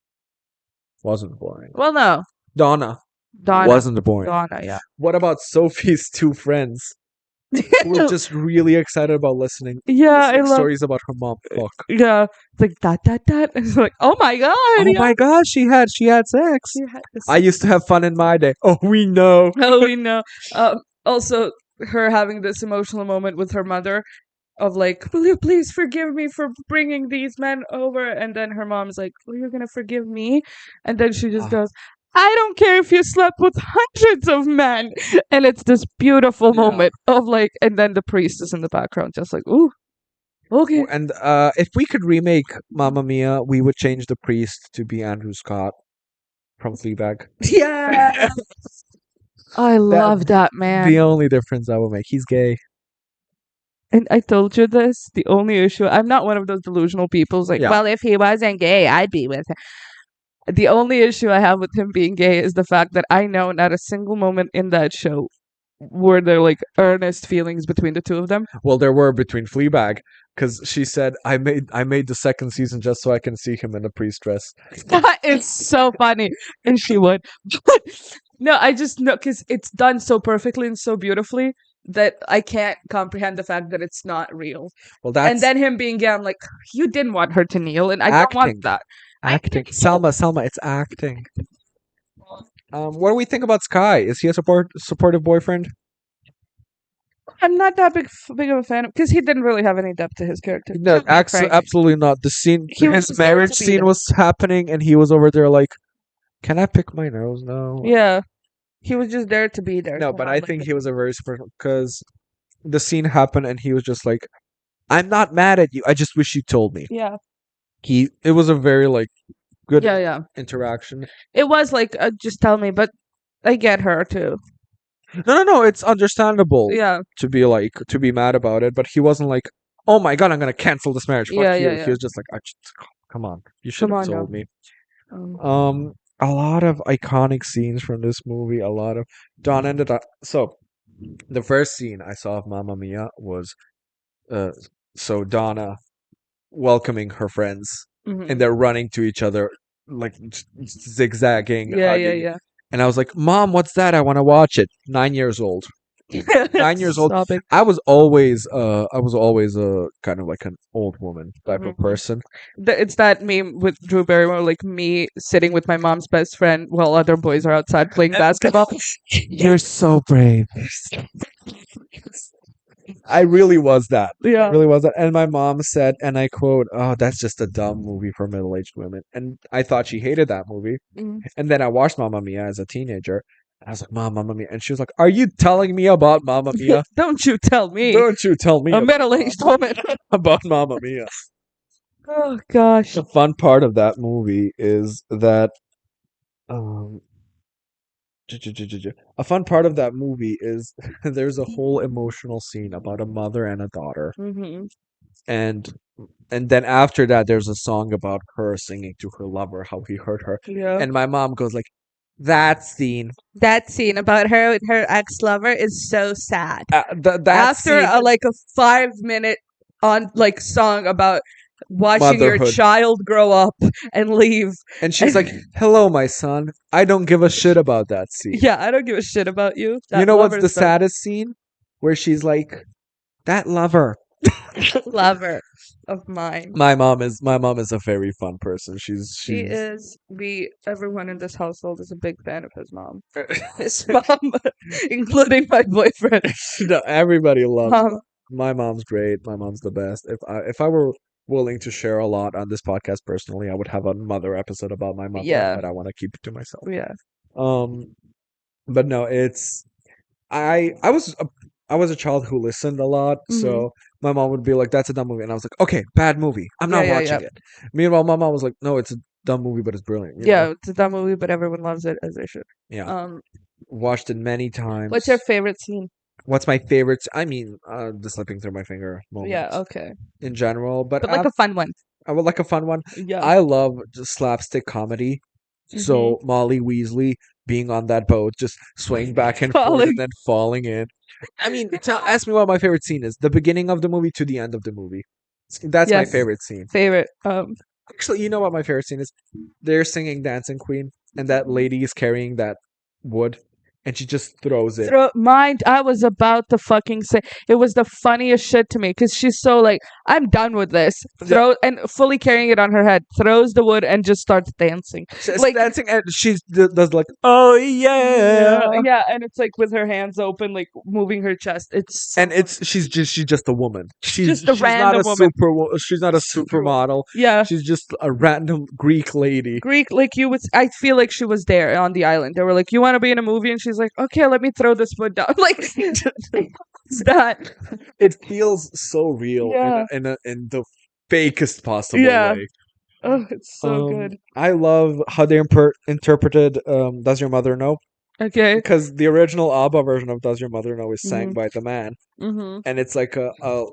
wasn't boring. Well, no, Donna Donna. wasn't boring. Donna, yeah. What about Sophie's two friends who were just really excited about listening? Yeah, I listening love. stories about her mom. Fuck. Yeah, it's like that. It's like, oh my god. Oh yeah. my god, she had sex. She had this- I used to have fun in my day. Oh, we know. Oh, we know. Also, her having this emotional moment with her mother of like, will you please forgive me for bringing these men over? And then her mom's like, well, you're gonna forgive me? And then she just Ah. goes, I don't care if you slept with hundreds of men. And it's this beautiful Yeah. moment of like, and then the priest is in the background, just like, ooh, okay. And if we could remake Mamma Mia, we would change the priest to be Andrew Scott from Fleabag. Yeah. I love that man. The only difference I would make, he's gay. And I told you this. The only issue, I'm not one of those delusional people who's like, Yeah. well, if he wasn't gay, I'd be with him. The only issue I have with him being gay is the fact that I know not a single moment in that show were there like earnest feelings between the two of them. Well, there were between Fleabag, because she said, I made the second season just so I can see him in a priest dress. That is so funny. And she would. No, I just know because it's done so perfectly and so beautifully that I can't comprehend the fact that it's not real. Well, that's And then him being gay, I'm like, you didn't want her to kneel, and I don't Acting. want that. acting. Selma, it's acting. What do we think about Sky? Is he a supportive boyfriend? I'm not that big of a fan because he didn't really have any depth to his character. No, to be frank. absolutely not. The scene, He was his just there marriage to be scene there. was happening, and he was over there like, "Can I pick my nose now?" Yeah, he was just there to be there. No, Come but on, I like, think he was a very supportive because the scene happened, and he was just like, "I'm not mad at you. I just wish you told me." Yeah, It was a very like good yeah. interaction. It was like, just tell me, but I get her too. No, it's understandable Yeah, to be mad about it, but he wasn't like, "Oh my god, I'm gonna cancel this marriage." Fuck Yeah, you. yeah. He was just like, "Come on, you should Come have on, told no. me." Um, A lot of iconic scenes from this movie. A lot of Don ended up. So, the first scene I saw of Mamma Mia was, so Donna welcoming her friends, mhm. and they're running to each other like zigzagging, Yeah, hugging. yeah. And I was like, "Mom, what's that? I want to watch it." 9 years old. 9 years old. Sobbing. I was always a kind of like an old woman type of Mhm. person. It's that meme with Drew Barrymore, like me sitting with my mom's best friend while other boys are outside playing basketball. You're so brave. I really was that. Yeah. Really was that. And my mom said, and I quote, "Oh, that's just a dumb movie for middle-aged women." And I thought she hated that movie. Mm. And then I watched Mamma Mia as a teenager. I was like, "Mom, Mamma Mia," and she was like, "Are you telling me about Mamma Mia? Don't you tell me, Don't you tell me a about middle-aged woman. about Mamma Mia." Oh gosh. The fun part of that movie is that um a fun part of that movie is there's a whole emotional scene about a mother and a daughter. Hmm. And then after that there's a song about her singing to her lover how he hurt her. Yeah. And my mom goes like, that scene, That scene about her and her ex-lover is so sad. that After scene, like a 5 minute on like song about watching your Motherhood. child grow up and leave. and she's like, "Hello, my son. I don't give a shit about that scene." Yeah, I don't give a shit about you. You know what's the lover's saddest scene? Where she's like, "That lover." lover of mine. My mom is a very fun person. She She's is. Everyone in this household is a big fan of his mom. His mom, including my boyfriend. No, everybody loves Um, my mom's great. My mom's the best. If I were willing to share a lot on this podcast personally, I would have another episode about my mother, Yeah. but I want to keep it to myself. yeah. But no, it's I was a child who listened a lot, Mhm. so my mom would be like, "That's a dumb movie," and I was like, "Okay, bad movie. I'm not Yeah, watching it." Meanwhile, my mom was like, "No, it's a dumb movie, but it's brilliant." you Yeah, know? it's a dumb movie, but everyone loves it as they should. Yeah. Watched it many times. What's your favorite scene? What's my favorite? I mean, the slipping through my finger moment. Yeah, okay. In general, but But like a fun one. I would like a fun one. Yeah. I love just slapstick comedy. So Molly Weasley being on that boat, just swaying back and forth Falling. and then falling in. I mean, ask me what my favorite scene is. The beginning of the movie to the end of the movie. That's my Yes. favorite scene. Favorite. Actually, you know what my favorite scene is? They're singing Dancing Queen, and that lady is carrying that wood, and she just throws it. I was about to fucking say it was the funniest shit to me because she's so like, I'm done with this. And fully carrying it on her head, throws the wood and just starts dancing. She's like- dancing, and she does like, "Oh yeah." yeah, and it's like with her hands open, like moving her chest. It's so And she's just a woman. She's Just a random not a woman. she's not a supermodel. yeah. She's just a random Greek lady. Greek, like I feel like she was there on the island. They were like, "You want to be in a movie?" And she's like, "Okay, let me throw this wood down." Like, it's that. It feels so real Yeah. in the fakest possible Yeah. way. Oh, it's so good. I love how they interpreted "Does Your Mother Know?" Okay. Because the original ABBA version of "Does Your Mother Know" is sang by the man, Mm-hmm. and it's like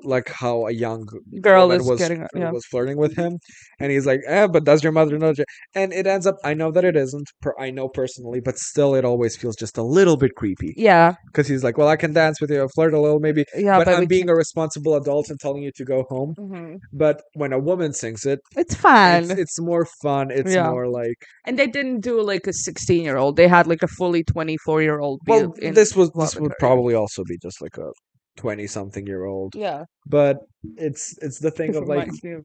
like how a young Girl woman is getting yeah. was flirting with him, and he's like, but does your mother know? And it ends up, I know that it isn't, I know personally, but still it always feels just a little bit creepy. Yeah. Because he's like, well, I can dance with you, flirt a little maybe, Yeah, but I'm we being a responsible adult and telling you to go home. Mhm. But when a woman sings it, It's fun. it's more fun. It's Yeah. more like, And they didn't do like a 16-year-old. They had like a fully 24-year-old. well, this would her, probably also be just like a 20-something-year-old. Yeah. But it's the thing It of like, reminds me of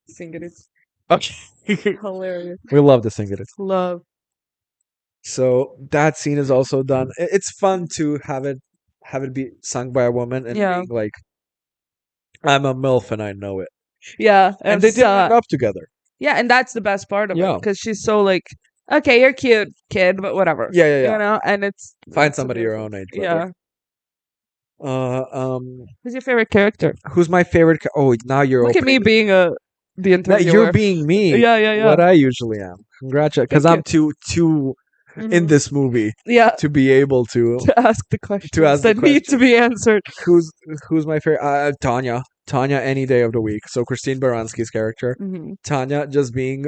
Singers. okay, Hilarious. we love to sing it. Love. So that scene is also done. It's fun to have it be sung by a woman and Yeah. being like, I'm a MILF and I know it. Yeah. And they did end up together. Yeah, and that's the best part of it Yeah. because she's so like, okay, you're cute, kid, but whatever. Yeah. You know, and Find it's somebody your amazing. own age. Yeah. brother. Who's your favorite character? Who's my favorite? Oh, now you're Look at me opening. being the That interviewer. you're being me. Yeah. What I usually am. Congratulations, because Thank I'm too in Mhm. this movie Yeah. to be able to. To ask the questions ask the that need to be answered. Who's my favorite? Tanya any day of the week. So Christine Baranski's character. Mhm. Tanya just being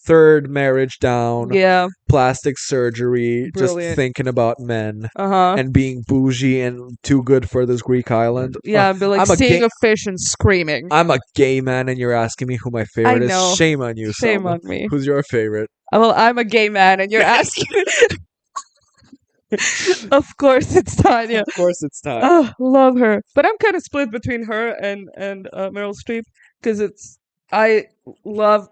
third marriage down, Yeah. plastic surgery, just Brilliant. thinking about men Uh-huh. and being bougie and too good for this Greek island. Yeah, but like I'm a seeing gay- a fish and screaming. I'm a gay man and you're asking me who my favorite know. is. Shame on you, Shame Selma. on me. Who's your favorite? Well, I'm a gay man and you're asking. Of course, it's Tanya. Of course, it's Tanya. Oh, love her. But I'm kind of split between her and Meryl Streep because it's I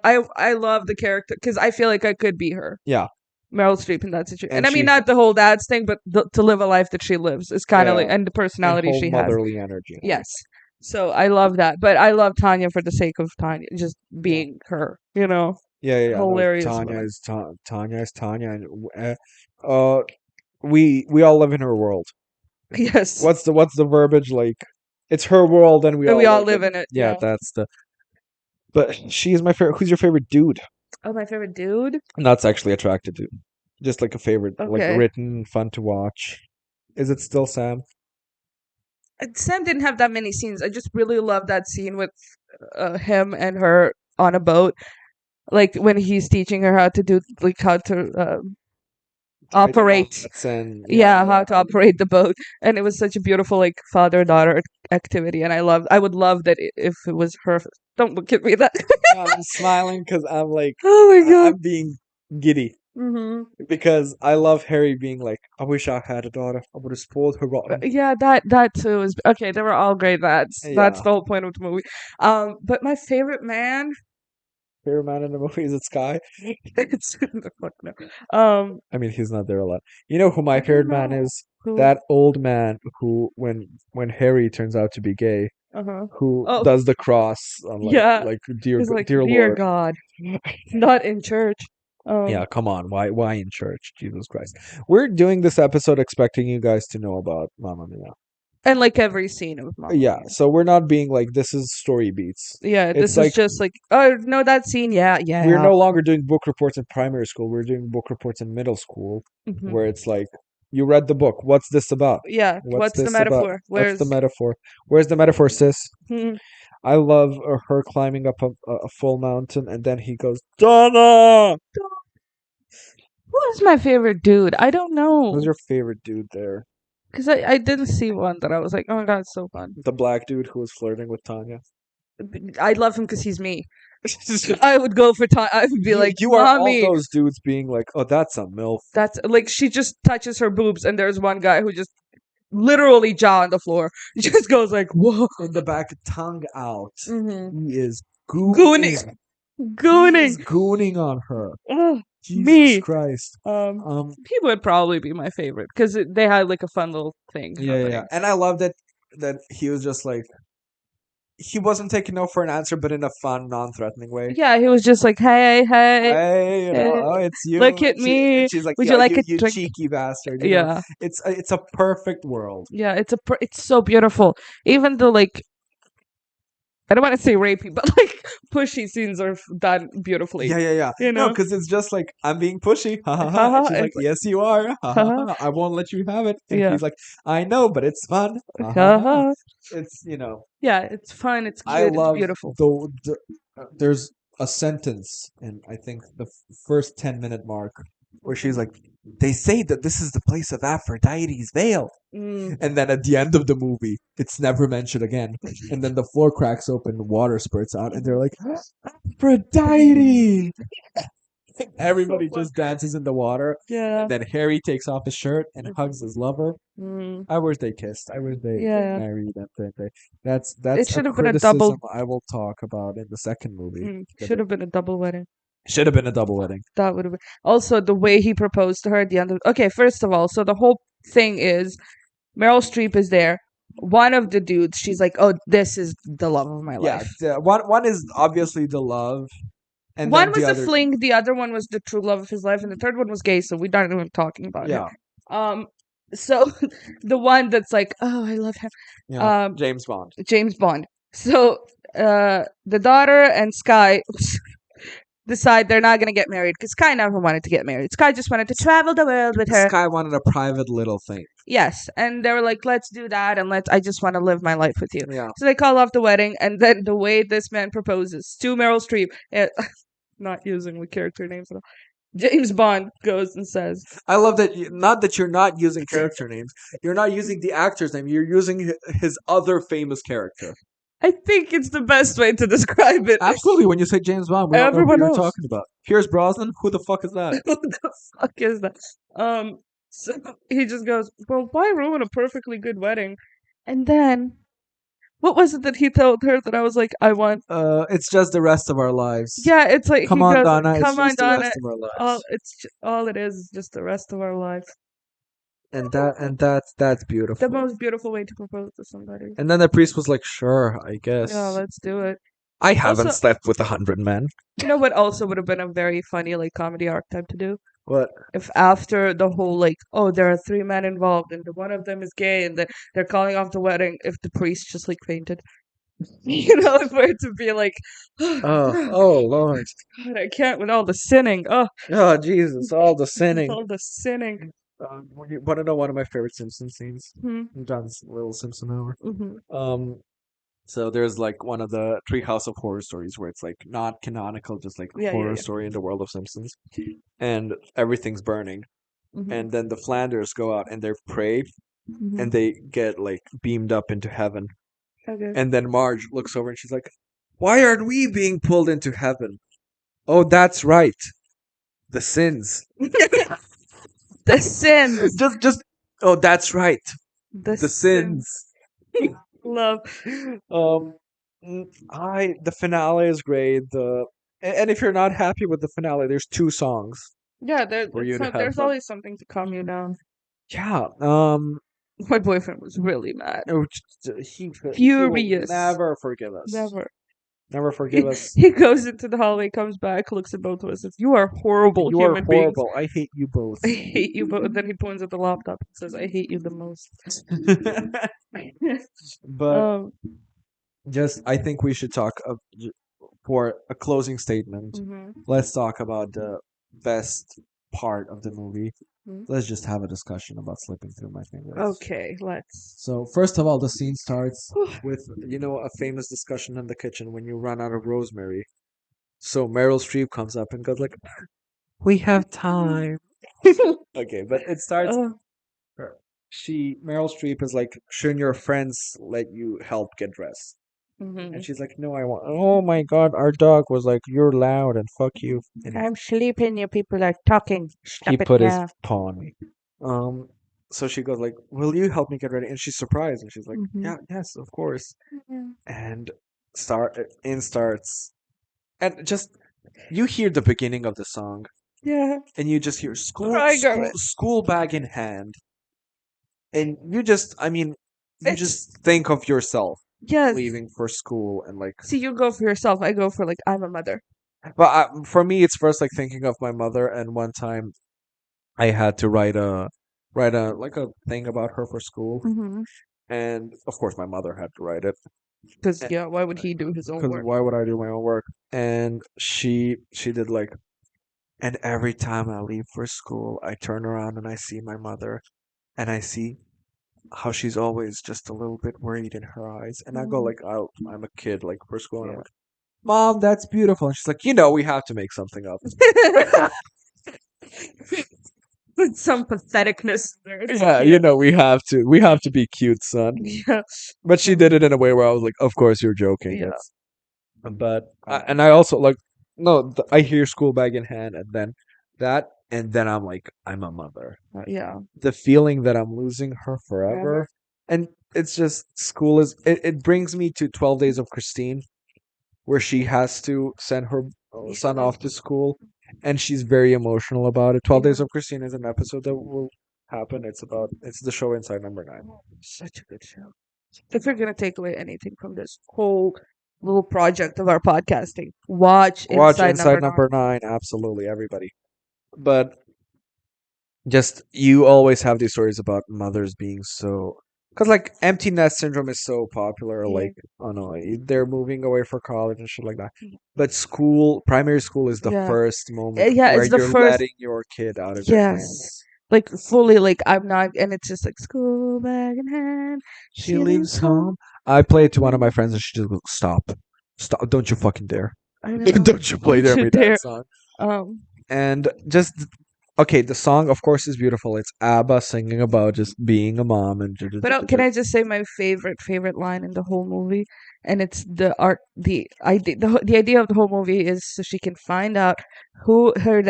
I love the character because I feel like I could be her. Yeah. Meryl Streep in that situation. And And I mean, she- not the whole dad's thing, but to live a life that she lives is kind of Yeah. like, and the personality whole she has. motherly energy. Yes. So I love that. But I love Tanya for the sake of Tanya, just being her, you know? Yeah. No, Hilarious Tanya woman. is Tanya is Tanya, and we all live in her world. Yes. What's the verbiage like? It's her world, and And we all live in it. Yeah, that's the. But she is my favorite. Who's your favorite dude? Oh, my favorite dude? Not sexually attracted to. Just like a favorite, like Okay. written, fun to watch. Is it still Sam? Sam didn't have that many scenes. I just really love that scene with him and her on a boat. Like when he's teaching her how to do, like how to operate. And Yeah, how to operate the boat. And it was such a beautiful, like, father-daughter activity. And I would love that if it was her. Don't look at me that. I'm smiling because I'm like, Oh my god. I'm being giddy. Hmm. Because I love Harry being like, I wish I had a daughter. I would have spoiled her rotten. Yeah, that too is okay. They were all great. That's Yeah. the whole point of the movie. But my favorite man, Favorite man in the movie is it Sky? it's the fuck no. I mean, he's not there a lot. You know who my I don't favorite man know. is? Who? That old man who, when Harry turns out to be gay, Uh-huh. who Oh. does the cross on Yeah. like dear He's like, dear dear Lord. God, not in church. Yeah, come on. Why in church? Jesus Christ. We're doing this episode expecting you guys to know about Mamma Mia. And like every scene of Mamma Yeah, Mia. so we're not being like this is story beats. Yeah, It's this like is just like, oh no, that scene. Yeah. we're no longer doing book reports in primary school. We're doing book reports in middle school Mhm. where it's like you read the book. What's this about? Yeah. What's the this about? metaphor? What's the metaphor? Where's the metaphor, sis? Hmm. I love her climbing up a full mountain and then he goes, Donna! Who's my favorite dude? I don't know. Who's your favorite dude there? Because I didn't see one that I was like, oh my god, it's so fun. The black dude who was flirting with Tanya. I love him because he's me. I would go for Tanya. I would be like, you are mommy. all those dudes being like, oh, that's a MILF. That's like she just touches her boobs, and there's one guy who just literally jaw on the floor. He just goes like, whoa. In the back, tongue out. Mm-hmm. He is Gooning. He is gooning on her. Ugh, Jesus me. Christ. He would probably be my favorite because they had like a fun little thing. Yeah. And I love that he was just like, he wasn't taking no for an answer, but in a fun, non-threatening way. Yeah, he was just like, hey. Hey, you know, Hey, oh, it's you. look at And me. and she's like, Would yeah, you like a you drink? cheeky bastard. You know? Yeah. It's a perfect world. Yeah, it's so beautiful. Even the like, I don't want to say rapey, but like pushy scenes are done beautifully. Yeah. You know? No, because it's just like, I'm being pushy. Ha ha Ha, ha, ha. And she's it's like, yes, you are. Ha ha ha. I won't let you have it. And Yeah. he's like, I know, but it's fun. Ha ha ha. Uh-huh. It's, you know. Yeah, it's fun. It's cute. I love it's beautiful. there's a sentence in I think the first 10-minute mark where she's like, they say that this is the place of Aphrodite's veil, and then at the end of the movie it's never mentioned again, and then the floor cracks open, water spurts out, and they're like, Aphrodite. Everybody just dances in the water. Yeah. Then Harry takes off his shirt and hugs his lover. Mm. I wish they kissed. I wish they Yeah. married and they. That's It a should have been a criticism double. I will talk about in the second movie. Should have been a double wedding. Should have been a double wedding. That would have been. Also, the way he proposed to her at the end of. Okay, first of all, so the whole thing is Meryl Streep is there. One of the dudes, she's like, oh, this is the love of my life. Yeah. One is obviously the love, and One then was the a other, fling, the other one was the true love of his life, and the third one was gay, so we're not even talking about yeah, it. So the one that's like, oh, I love him. yeah. James Bond. James Bond. So the daughter and Sky decide they're not gonna get married because Sky never wanted to get married. Sky just wanted to travel the world with her. Sky wanted a private little thing. Yes, and they were like, let's do that, and I just want to live my life with you. Yeah. So they call off the wedding, and then the way this man proposes to Meryl Streep, not using the character names at all. James Bond goes and says, I love that. Not that you're not using character names. You're not using the actor's name. You're using his other famous character. I think it's the best way to describe it. Absolutely. When you say James Bond, we all know Everyone who you're knows. talking about. Pierce Brosnan. Who the fuck is that? What the fuck is that? So he just goes, "Well, why ruin a perfectly good wedding?" And then, what was it that he told her that I was like, I want? It's just the rest of our lives. Yeah, it's like Come he on, goes, Donna. It's "Come on, just the Donna." rest of our All lives. all it is just the rest of our life. That's The beautiful. most beautiful way to propose to somebody. And then the priest was like, "Sure, I guess." Yeah, let's do it. I haven't Also, slept with 100 men. you know what also would have been a very funny like comedy archetype to do? What? If after the whole like, oh, there are three men involved and one of them is gay and they're calling off the wedding, if the priest just like fainted. For it to be like, Oh Lord. God, I can't with all the sinning. Oh, Oh Jesus, all the sinning. all the sinning. You want to know one of my favorite Simpson scenes? Hmm. John's little Simpson hour. Hmm. So there's like one of the Treehouse of Horror stories where it's like not canonical, just like Yeah, horror yeah. story in the world of Simpsons, and everything's burning, Hmm. and then the Flanders go out and they pray, Hmm. and they get like beamed up into heaven, Okay. and then Marge looks over and she's like, "Why aren't we being pulled into heaven?" Oh, that's right, the sins. The sins. Just. Oh, that's right, The the sins. sins. Love. Um, the finale is great. And if you're not happy with the finale, there's two songs Yeah, for you to have there's fun. always something to calm you down. Yeah. My boyfriend was really mad. He will Furious. never forgive us. Never. Never forgive us. He goes into the hallway, comes back, looks at both of us, says, "You are horrible You are human beings. horrible. I hate you both. I hate you both." Then he points at the laptop and says, "I hate you the most." But Um. just, I think we should talk for a closing statement. Mhm. Let's talk about the best part of the movie. Mhm. Let's just have a discussion about slipping through my fingers. Okay, let's. So first of all, the scene starts with a famous discussion in the kitchen when you run out of rosemary. So Meryl Streep comes up and goes like, "We have time." Okay, but it starts. Uh, Meryl Streep is like, "Shouldn't your friends let you help get dressed?" mhm. And she's like, "No, I want." Oh my God, our dog was like, "You're loud and fuck you." And I'm sleeping. You people are talking. he Stop it put his now. paw on me. Um, so she goes like, "Will you help me get ready?" And she's surprised, and she's like, Mhm. "Yeah, yes, of course." Yeah. And starts, and just you hear the beginning of the song, Yeah. and you just hear school, Crying of school, it. school bag in hand, and you just, I mean, you It's just think of yourself yes. leaving for school and like. See, you go for yourself. I go for like I'm a mother. But for me, it's first like thinking of my mother, and one time I had to write a like a thing about her for school, Mm-hmm. and of course my mother had to write it. Because yeah, why would he do his own Because work? why would I do my own work? And she did like, and every time I leave for school, I turn around and I see my mother, and I see how she's always just a little bit worried in her eyes, and I go like, "Oh, I'm a kid, like for school," and I'm Yeah. like, "Mom, that's beautiful," and she's like, "We have to make something up." With some patheticness there. It's Yeah, cute. we have to be cute, son. Yeah. But she did it in a way where I was like, "Of course you're joking." Yeah. But and I also like, no, I hear school bag in hand, and then I'm like, I'm a mother. Yeah. The feeling that I'm losing her forever, and it's just school it brings me to 12 Days of Christine, where she has to send her son off to school, and she's very emotional about it. 12 Days Yeah. of Christine is an episode that will happen. It's the show Inside Number 9. Such a good show. If you're gonna take away anything from this whole little project of our podcasting, watch Watch Inside Inside Number Number 9, absolutely everybody. But just you always have these stories about mothers being so, because like empty nest syndrome is so popular, Yeah. like, oh no, they're moving away for college and shit like that. But primary school is the Yeah. first moment Yeah, where it's the you're first. letting your kid out of their family. Yes. Like fully, like I'm not, and it's just like school bag in hand. She leaves home. I play it to one of my friends and she just goes, "Stop. Stop. Don't you fucking dare. I know. Don't you play Don't you me dare. that song." Um. And just okay, the song of course is beautiful. It's ABBA singing about just being a mom and But can I just say my favorite line in the whole movie? And it's the idea of the whole movie is so she can find out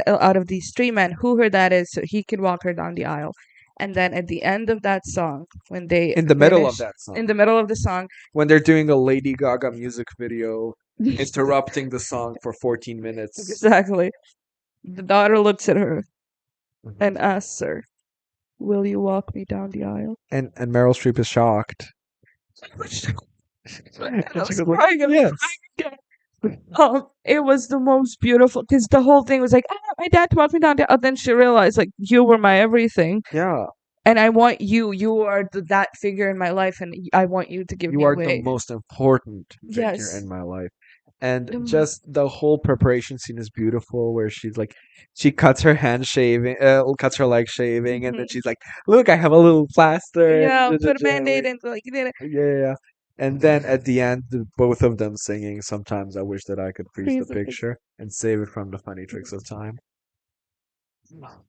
out of these three men who her dad is, so he can walk her down the aisle. And then at the end of that song, when they in the middle of finish that in song the middle of the song, when they're doing a Lady Gaga music video, interrupting the song for 14 minutes. exactly, the daughter looks at her and Mhm. asks her, "Will you walk me down the aisle?" And Meryl Streep is shocked. And And I she was goes like, crying and yes. crying again. It was the most beautiful because the whole thing was like, I want my dad to walk me down the. Then she realized like you were my everything, Yeah. and I want you. You are that figure in my life, and I want you to give You me are the away. most important figure Yes. in my life. And Um, just the whole preparation scene is beautiful where she's like she cuts her hand shaving, cuts her leg shaving, and then mhm. she's like, look, I have a little plaster and Yeah, put a band-aid and like you did it. yeah, yeah, yeah. And then at the end, both of them singing, sometimes I wish that I could freeze the Freeze the picture. picture and save it from the funny tricks of time.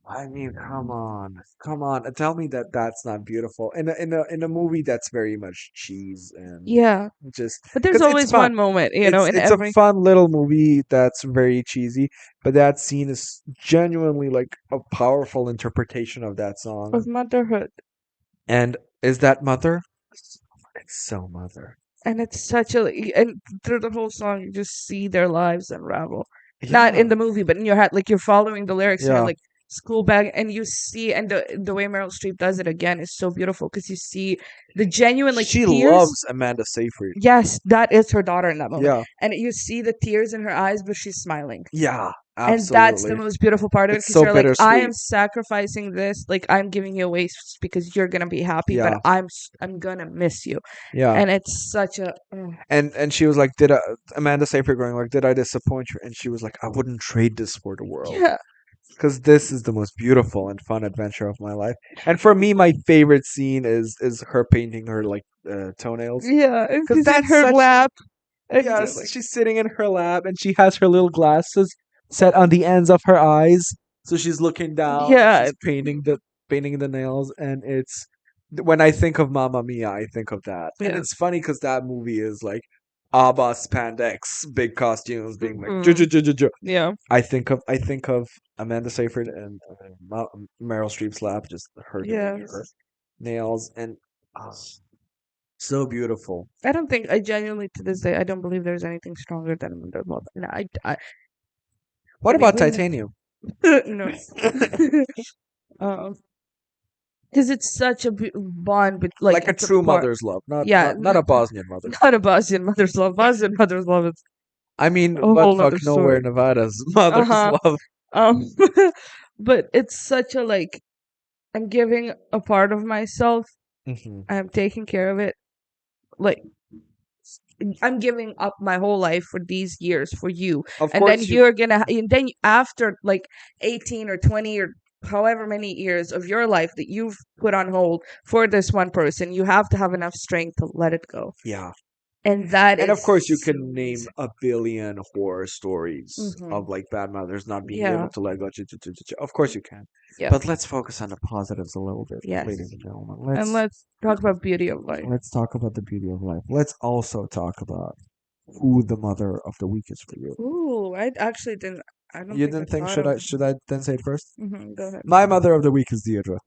I mean, come on, come on, and tell me that that's not beautiful in a movie that's very much cheese and Yeah, just but there's because it's always fun. one moment, in It's a every fun little movie that's very cheesy, but that scene is genuinely like a powerful interpretation of that of song. motherhood, And is that Mother? It's so Mother. and it's such a and through the whole song you just see their lives unravel. Not Yeah, in the movie, but in your head, like you're following the lyrics and you're yeah. like school bag, and you see, and the way Meryl Streep does it again is so beautiful because you see the genuine like She tears. loves Amanda Seyfried. Yes, that is her daughter in that moment, Yeah, and you see the tears in her eyes, but she's smiling. yeah, And that's the absolutely. most beautiful part of it It's because so you're like, I am bittersweet. sacrificing this, like I'm giving you away because you're gonna be happy, but Yeah, I'm gonna miss you, yeah. and it's such a And she was like, "Did I, Amanda Seyfried going like, did I disappoint you?" And she was like, "I wouldn't trade this for the world." yeah, Because this is the most beautiful and fun adventure of my life. And for me, my favorite scene is her painting her like toenails. yeah, and Because she's in that's her such lap, and yes, like she's sitting in her lap and she has her little glasses set on the ends of her eyes, so she's looking down and yeah, she's painting the nails. And it's when I think of Mamma Mia, I think of that. And yeah, it's funny because that movie is like ABBA spandex, big costumes, being like mhm, "Ju-ju-ju-ju-ju." yeah, I think of Amanda Seyfried and Meryl Streep's lap, just her doing her yes. nails, and oh, so beautiful. I don't think I genuinely to this day I don't believe there's anything stronger than Wonder Woman. No, What mean about we know, Titanium? no, because it's such a bond, but like Like a it's a true part. mother's love, not Yeah, not not a Bosnian mother's not love. a Bosnian mother's love. Bosnian mother's love is I mean, a but whole fuck nother nowhere, story. Nevada's Uh mother's huh. love. Um, but it's such a like I'm giving a part of myself. Hmm. I'm taking care of it. Like I'm giving up my whole life for these years for you, Of and then course, you. you're gonna, and then after like 18 or 20 or however many years of your life that you've put on hold for this one person, you have to have enough strength to let it go, Yeah, and that and of is course, you so can name amazing. a billion horror stories Hmm. of like bad mothers not being Yeah, able to let go. Of course, you can. yeah, But let's focus on the positives a little bit, ladies yes, and gentlemen. and Let's let's talk about beauty of life. let's talk about the beauty of life. Let's also talk about who the mother of the week is for you. Ooh, I actually didn't. I don't You think I didn't think thought of. should I then say it first? Go ahead. My mother of the week is Deirdre.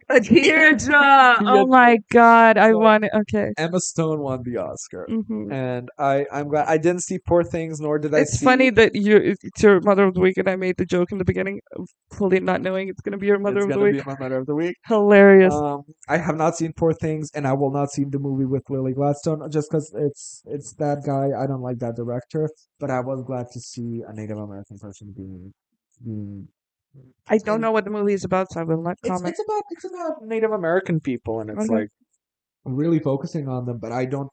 Deirdre. Oh Deirdre. my God, I So want it. Okay. Emma Stone won the Oscar. Hmm. And I'm glad I didn't see Poor Things, nor did I It's funny see that it's your mother of the week, and I made the joke in the beginning of fully not knowing it's gonna be your mother it's of the gonna week. be my mother of the week. Hilarious. I have not seen Poor Things, and I will not see the movie with Lily Gladstone just because it's that guy. I don't like that director, but I was glad to see a Native American person being I don't in. know what the movie is about, so I will not It's comment. it's about Native American people, and it's Okay. like really focusing on them. But I don't.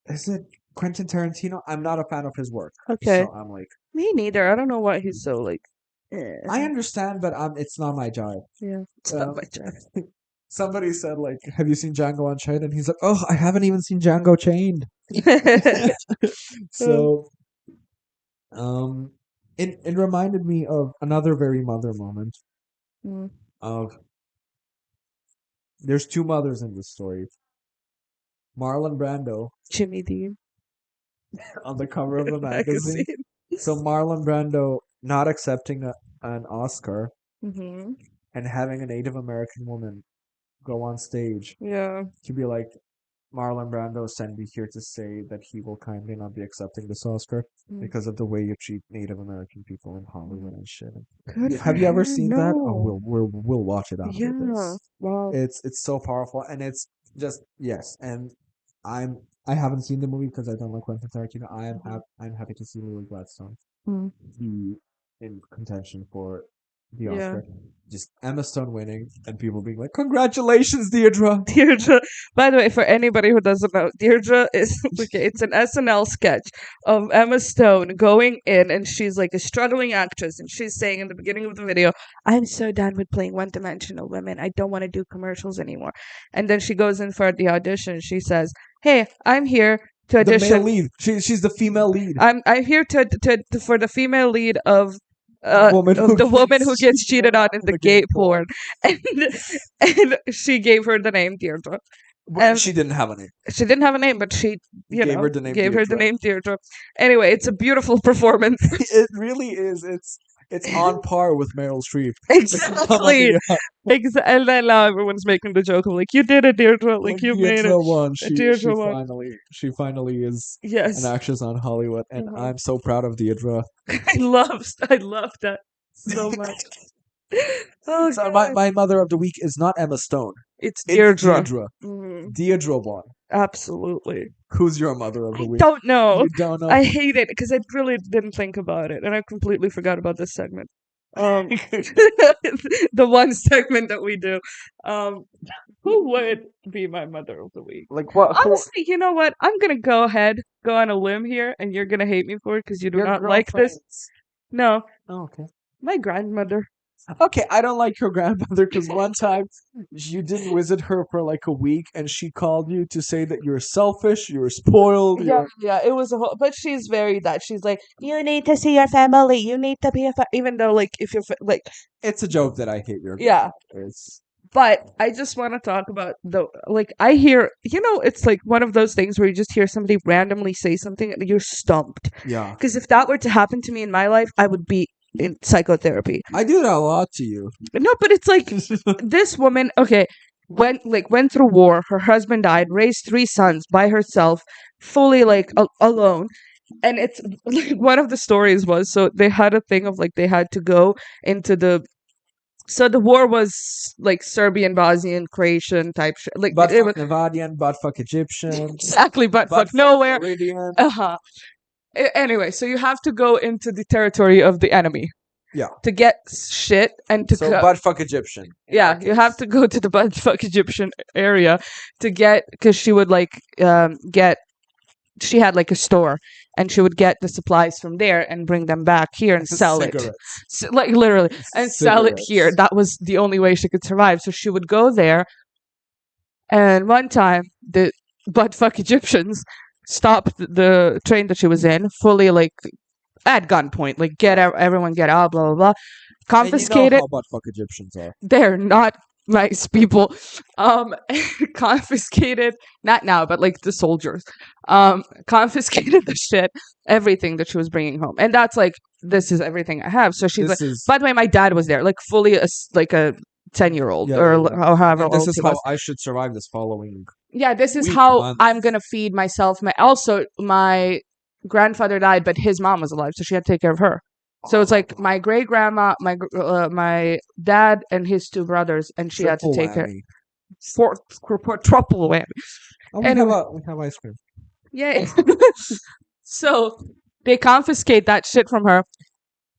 Is it Quentin Tarantino? I'm not a fan of his work, Okay. so I'm like, Me neither. I don't know why he's so like. I understand, but it's not my jive. Yeah. It's not Um, my job. somebody said like, "Have you seen Django Unchained?" And he's like, "Oh, I haven't even seen Django Chained." So, um, it reminded me of another very mother moment. Mm. of there's two mothers in this story. Marlon Brando Jimmy Dean on the cover of a magazine. magazine. So Marlon Brando not accepting an Oscar Mm-hmm. and having a Native American woman go on stage Yeah. to be like, Marlon Brando sent me here to say that he will kindly not be accepting this Oscar Mm. because of the way you treat Native American people in Hollywood and shit. Good Have you ever seen that? Oh, No. we'll watch it after Yeah. this. Wow. It's so powerful, and it's just yes. And I haven't seen the movie because I don't like Quentin Tarantino. I'm happy to see Lily Gladstone Mm. be in contention for the Yeah. Oscar. Just Emma Stone winning and people being like, "Congratulations, Deirdre!" Deirdre. By the way, for anybody who doesn't know, Deirdre is okay. It's an SNL sketch of Emma Stone going in, and she's like a struggling actress, and she's saying in the beginning of the video, "I'm so done with playing one-dimensional women. I don't want to do commercials anymore." And then she goes in for the audition. She says, "Hey, I'm here to The male audition. lead. She's the female lead. I'm here to for the female lead of." Woman Of who the woman gets who gets cheated on in the gay porn, porn. and she gave her the name Deirdre. But she didn't have a name. She didn't have a name, but she, you Gave know, her the name gave her the Deirdre. name Deirdre. Anyway, it's a beautiful performance. It really is. It's on par with Meryl Streep. Exactly. And then now everyone's making the joke of like, you did it, Deirdre. Like you made it. Deirdre won. Deirdre won. She finally is Yes. an actress on Hollywood, and Mhm. I'm so proud of Deirdre. I love that so much. Oh, So God. my mother of the week is not Emma Stone. It's It's Deirdre. Deirdre. Mhm. Deirdre won. Absolutely. Who's your mother of I the week? don't know. You don't know. I hate it because I really didn't think about it, and I completely forgot about this segment. The one segment that we do. Who would be my mother of the week? Like what? Honestly, you know what? I'm gonna go on a limb here, and you're gonna hate me for it because you do Your not like this. girlfriends. No, Oh, okay. my grandmother. Okay, I don't like your grandmother because one time you didn't visit her for like a week and she called you to say that you're selfish, you're spoiled. Yeah, it was a whole. But she's very that. She's like, you need to see your family. You need to be even though like if you're like, It's a joke that I hate your yeah. grandmother. It's But I just want to talk about I hear, it's like one of those things where you just hear somebody randomly say something and you're stumped. yeah. Because if that were to happen to me in my life, I would be in psychotherapy. I do that a lot to you. No, but it's like this woman, okay, went through war. Her husband died, raised 3 sons by herself, fully like alone. And it's like one of the stories was so they had a thing of like they had to go into the. So the war was like Serbian, Bosnian, Croatian type shit. Like Butt it fuck was Nevadian, butt fuck Egyptian, exactly, but butt fuck nowhere. Floridian. Uh-huh. Anyway, so you have to go into the territory of the enemy. Yeah. To get shit and to So butt fuck Egyptian. yeah, you have to go to the butt fuck Egyptian area to get because she would like get. She had like a store, and she would get the supplies from there and bring them back here and sell it. Like literally, and sell it here. That was the only way she could survive. So she would go there. And one time, the buttfuck Egyptians stopped the train that she was in, fully like at gunpoint, like everyone get out, blah blah blah. Confiscated. And you know how buttfuck Egyptians are. They're not nice people. Confiscated, not now, but like the soldiers. Confiscated the shit, everything that she was bringing home, and that's like this is everything I have. So she's by the way, my dad was there, like fully like a 10-year-old or however old. This is how I should survive this following. Yeah, this is week, how month. I'm gonna feed myself. My grandfather died, but his mom was alive, so she had to take care of her. So it's like my great grandma, my dad, and his 2 brothers, and she had to take care. Triple whammy. Oh, we have ice cream. Yay! So they confiscate that shit from her.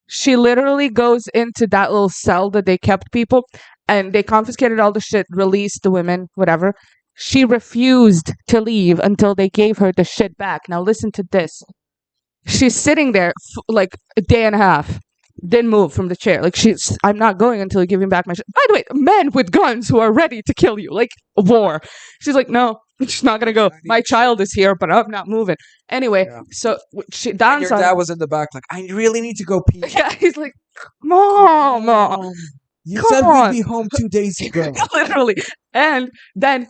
She literally goes into that little cell that they kept people, and they confiscated all the shit, released the women, whatever. She refused to leave until they gave her the shit back. Now listen to this. She's sitting there like a day and a half, didn't move from the chair. Like I'm not going until you give me back my shit. By the way, men with guns who are ready to kill you, like a war. She's like, no, she's not gonna go. My child is here, but I'm not moving. Anyway, so your dad was in the back, like, I really need to go pee. Yeah, he's like, Mom. You Come said on. we'd be home 2 days ago. Literally. And then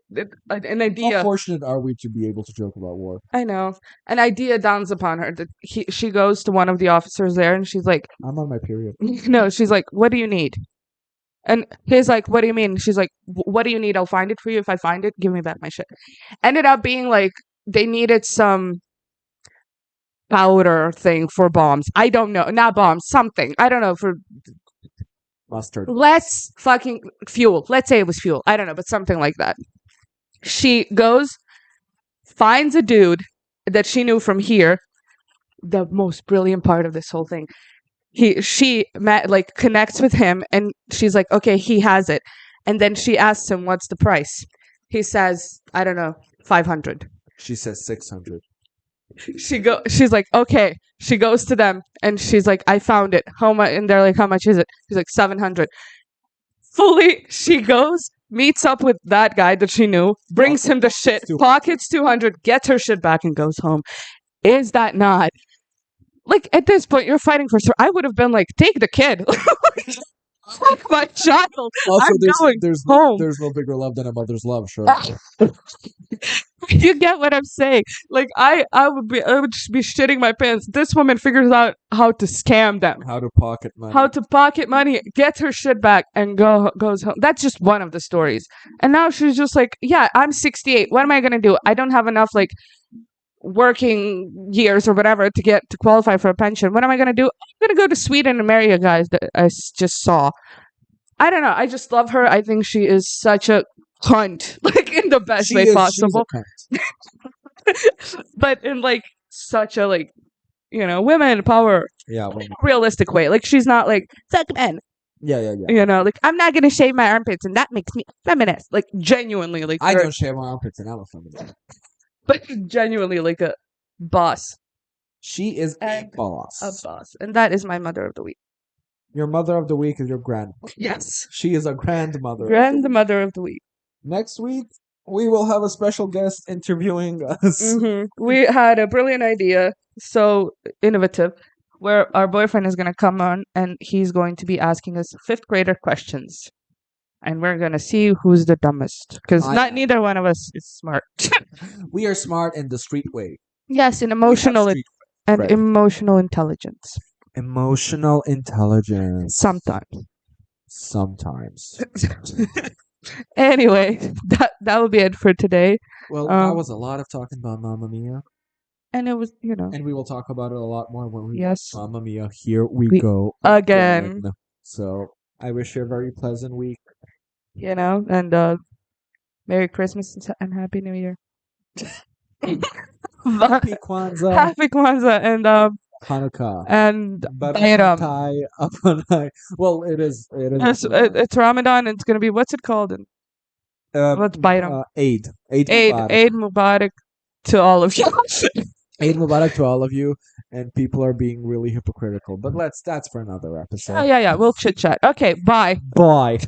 an How idea. fortunate are we to be able to joke about war? I know. An idea dawns upon her that she goes to one of the officers there and she's like, I'm on my period. no, she's like, what do you need? And he's like, what do you mean? She's like, what do you need? I'll find it for you. If I find it, give me back my shit. Ended up being like, they needed some powder thing for bombs. I don't know. Not bombs, something. I don't know. For Mustard. let's fucking fuel. Let's say it was fuel. I don't know, but something like that. She goes, finds a dude that she knew from here. The most brilliant part of this whole thing. She connects with him and she's like, okay, he has it. And then she asks him, what's the price? He says, I don't know, 500. She says 600. She's like, okay. She goes to them and she's like, I found it. How much? And they're like, how much is it? She's like, 700. Fully, she goes, meets up with that guy that she knew, brings him the shit, pockets 200, gets her shit back and goes home. Is that not? Like, at this point, you're fighting for I would have been like, take the kid. Like my child. Also, I'm going there's home. there's no bigger love than a mother's love, sure. You get what I'm saying? Like, I would just be shitting my pants. This woman figures out how to scam them. How to pocket money. How to pocket money, gets her shit back, and goes home. That's just one of the stories. And now she's just like, yeah, I'm 68. What am I gonna do? I don't have enough like working years or whatever to qualify for a pension. What am I gonna do? I'm gonna go to Sweden and marry a guy that I just saw. I don't know. I just love her. I think she is such a cunt, like in the best way possible. She's a cunt. But in like such a like, women power. Yeah. Well, Realistic way. Like she's not like fuck men. yeah. Like I'm not gonna shave my armpits and that makes me feminist. Like genuinely, like I don't shave my armpits and I'm a feminist. but genuinely like a boss. She is a boss. A boss. And that is my mother of the week. Your mother of the week is your grandmother. Yes. She is a grandmother. Grandmother of the week. Next week, we will have a special guest interviewing us. Mm-hmm. We had a brilliant idea, so innovative, where our boyfriend is going to come on and he's going to be asking us fifth grader questions. And we're going to see who's the dumbest. Because neither one of us is smart. We are smart in the street way. Yes, in emotional emotional intelligence. Emotional intelligence. Sometimes. Anyway, that will be it for today. Well, that was a lot of talking about Mamma Mia. And it was, And we will talk about it a lot more when we yes. Mamma Mia, here we go again. So, I wish you a very pleasant week. And Merry Christmas and Happy New Year. Happy Kwanzaa. Happy Kwanzaa and Hanukkah. And Bayram. Well, it is. It's Ramadan. It's going to be, what's it called? What's Bayram? Eid. Eid Mubarak to all of you. Eid Mubarak to all of you. And people are being really hypocritical. But that's for another episode. Yeah. We'll chit chat. Okay, bye. Bye.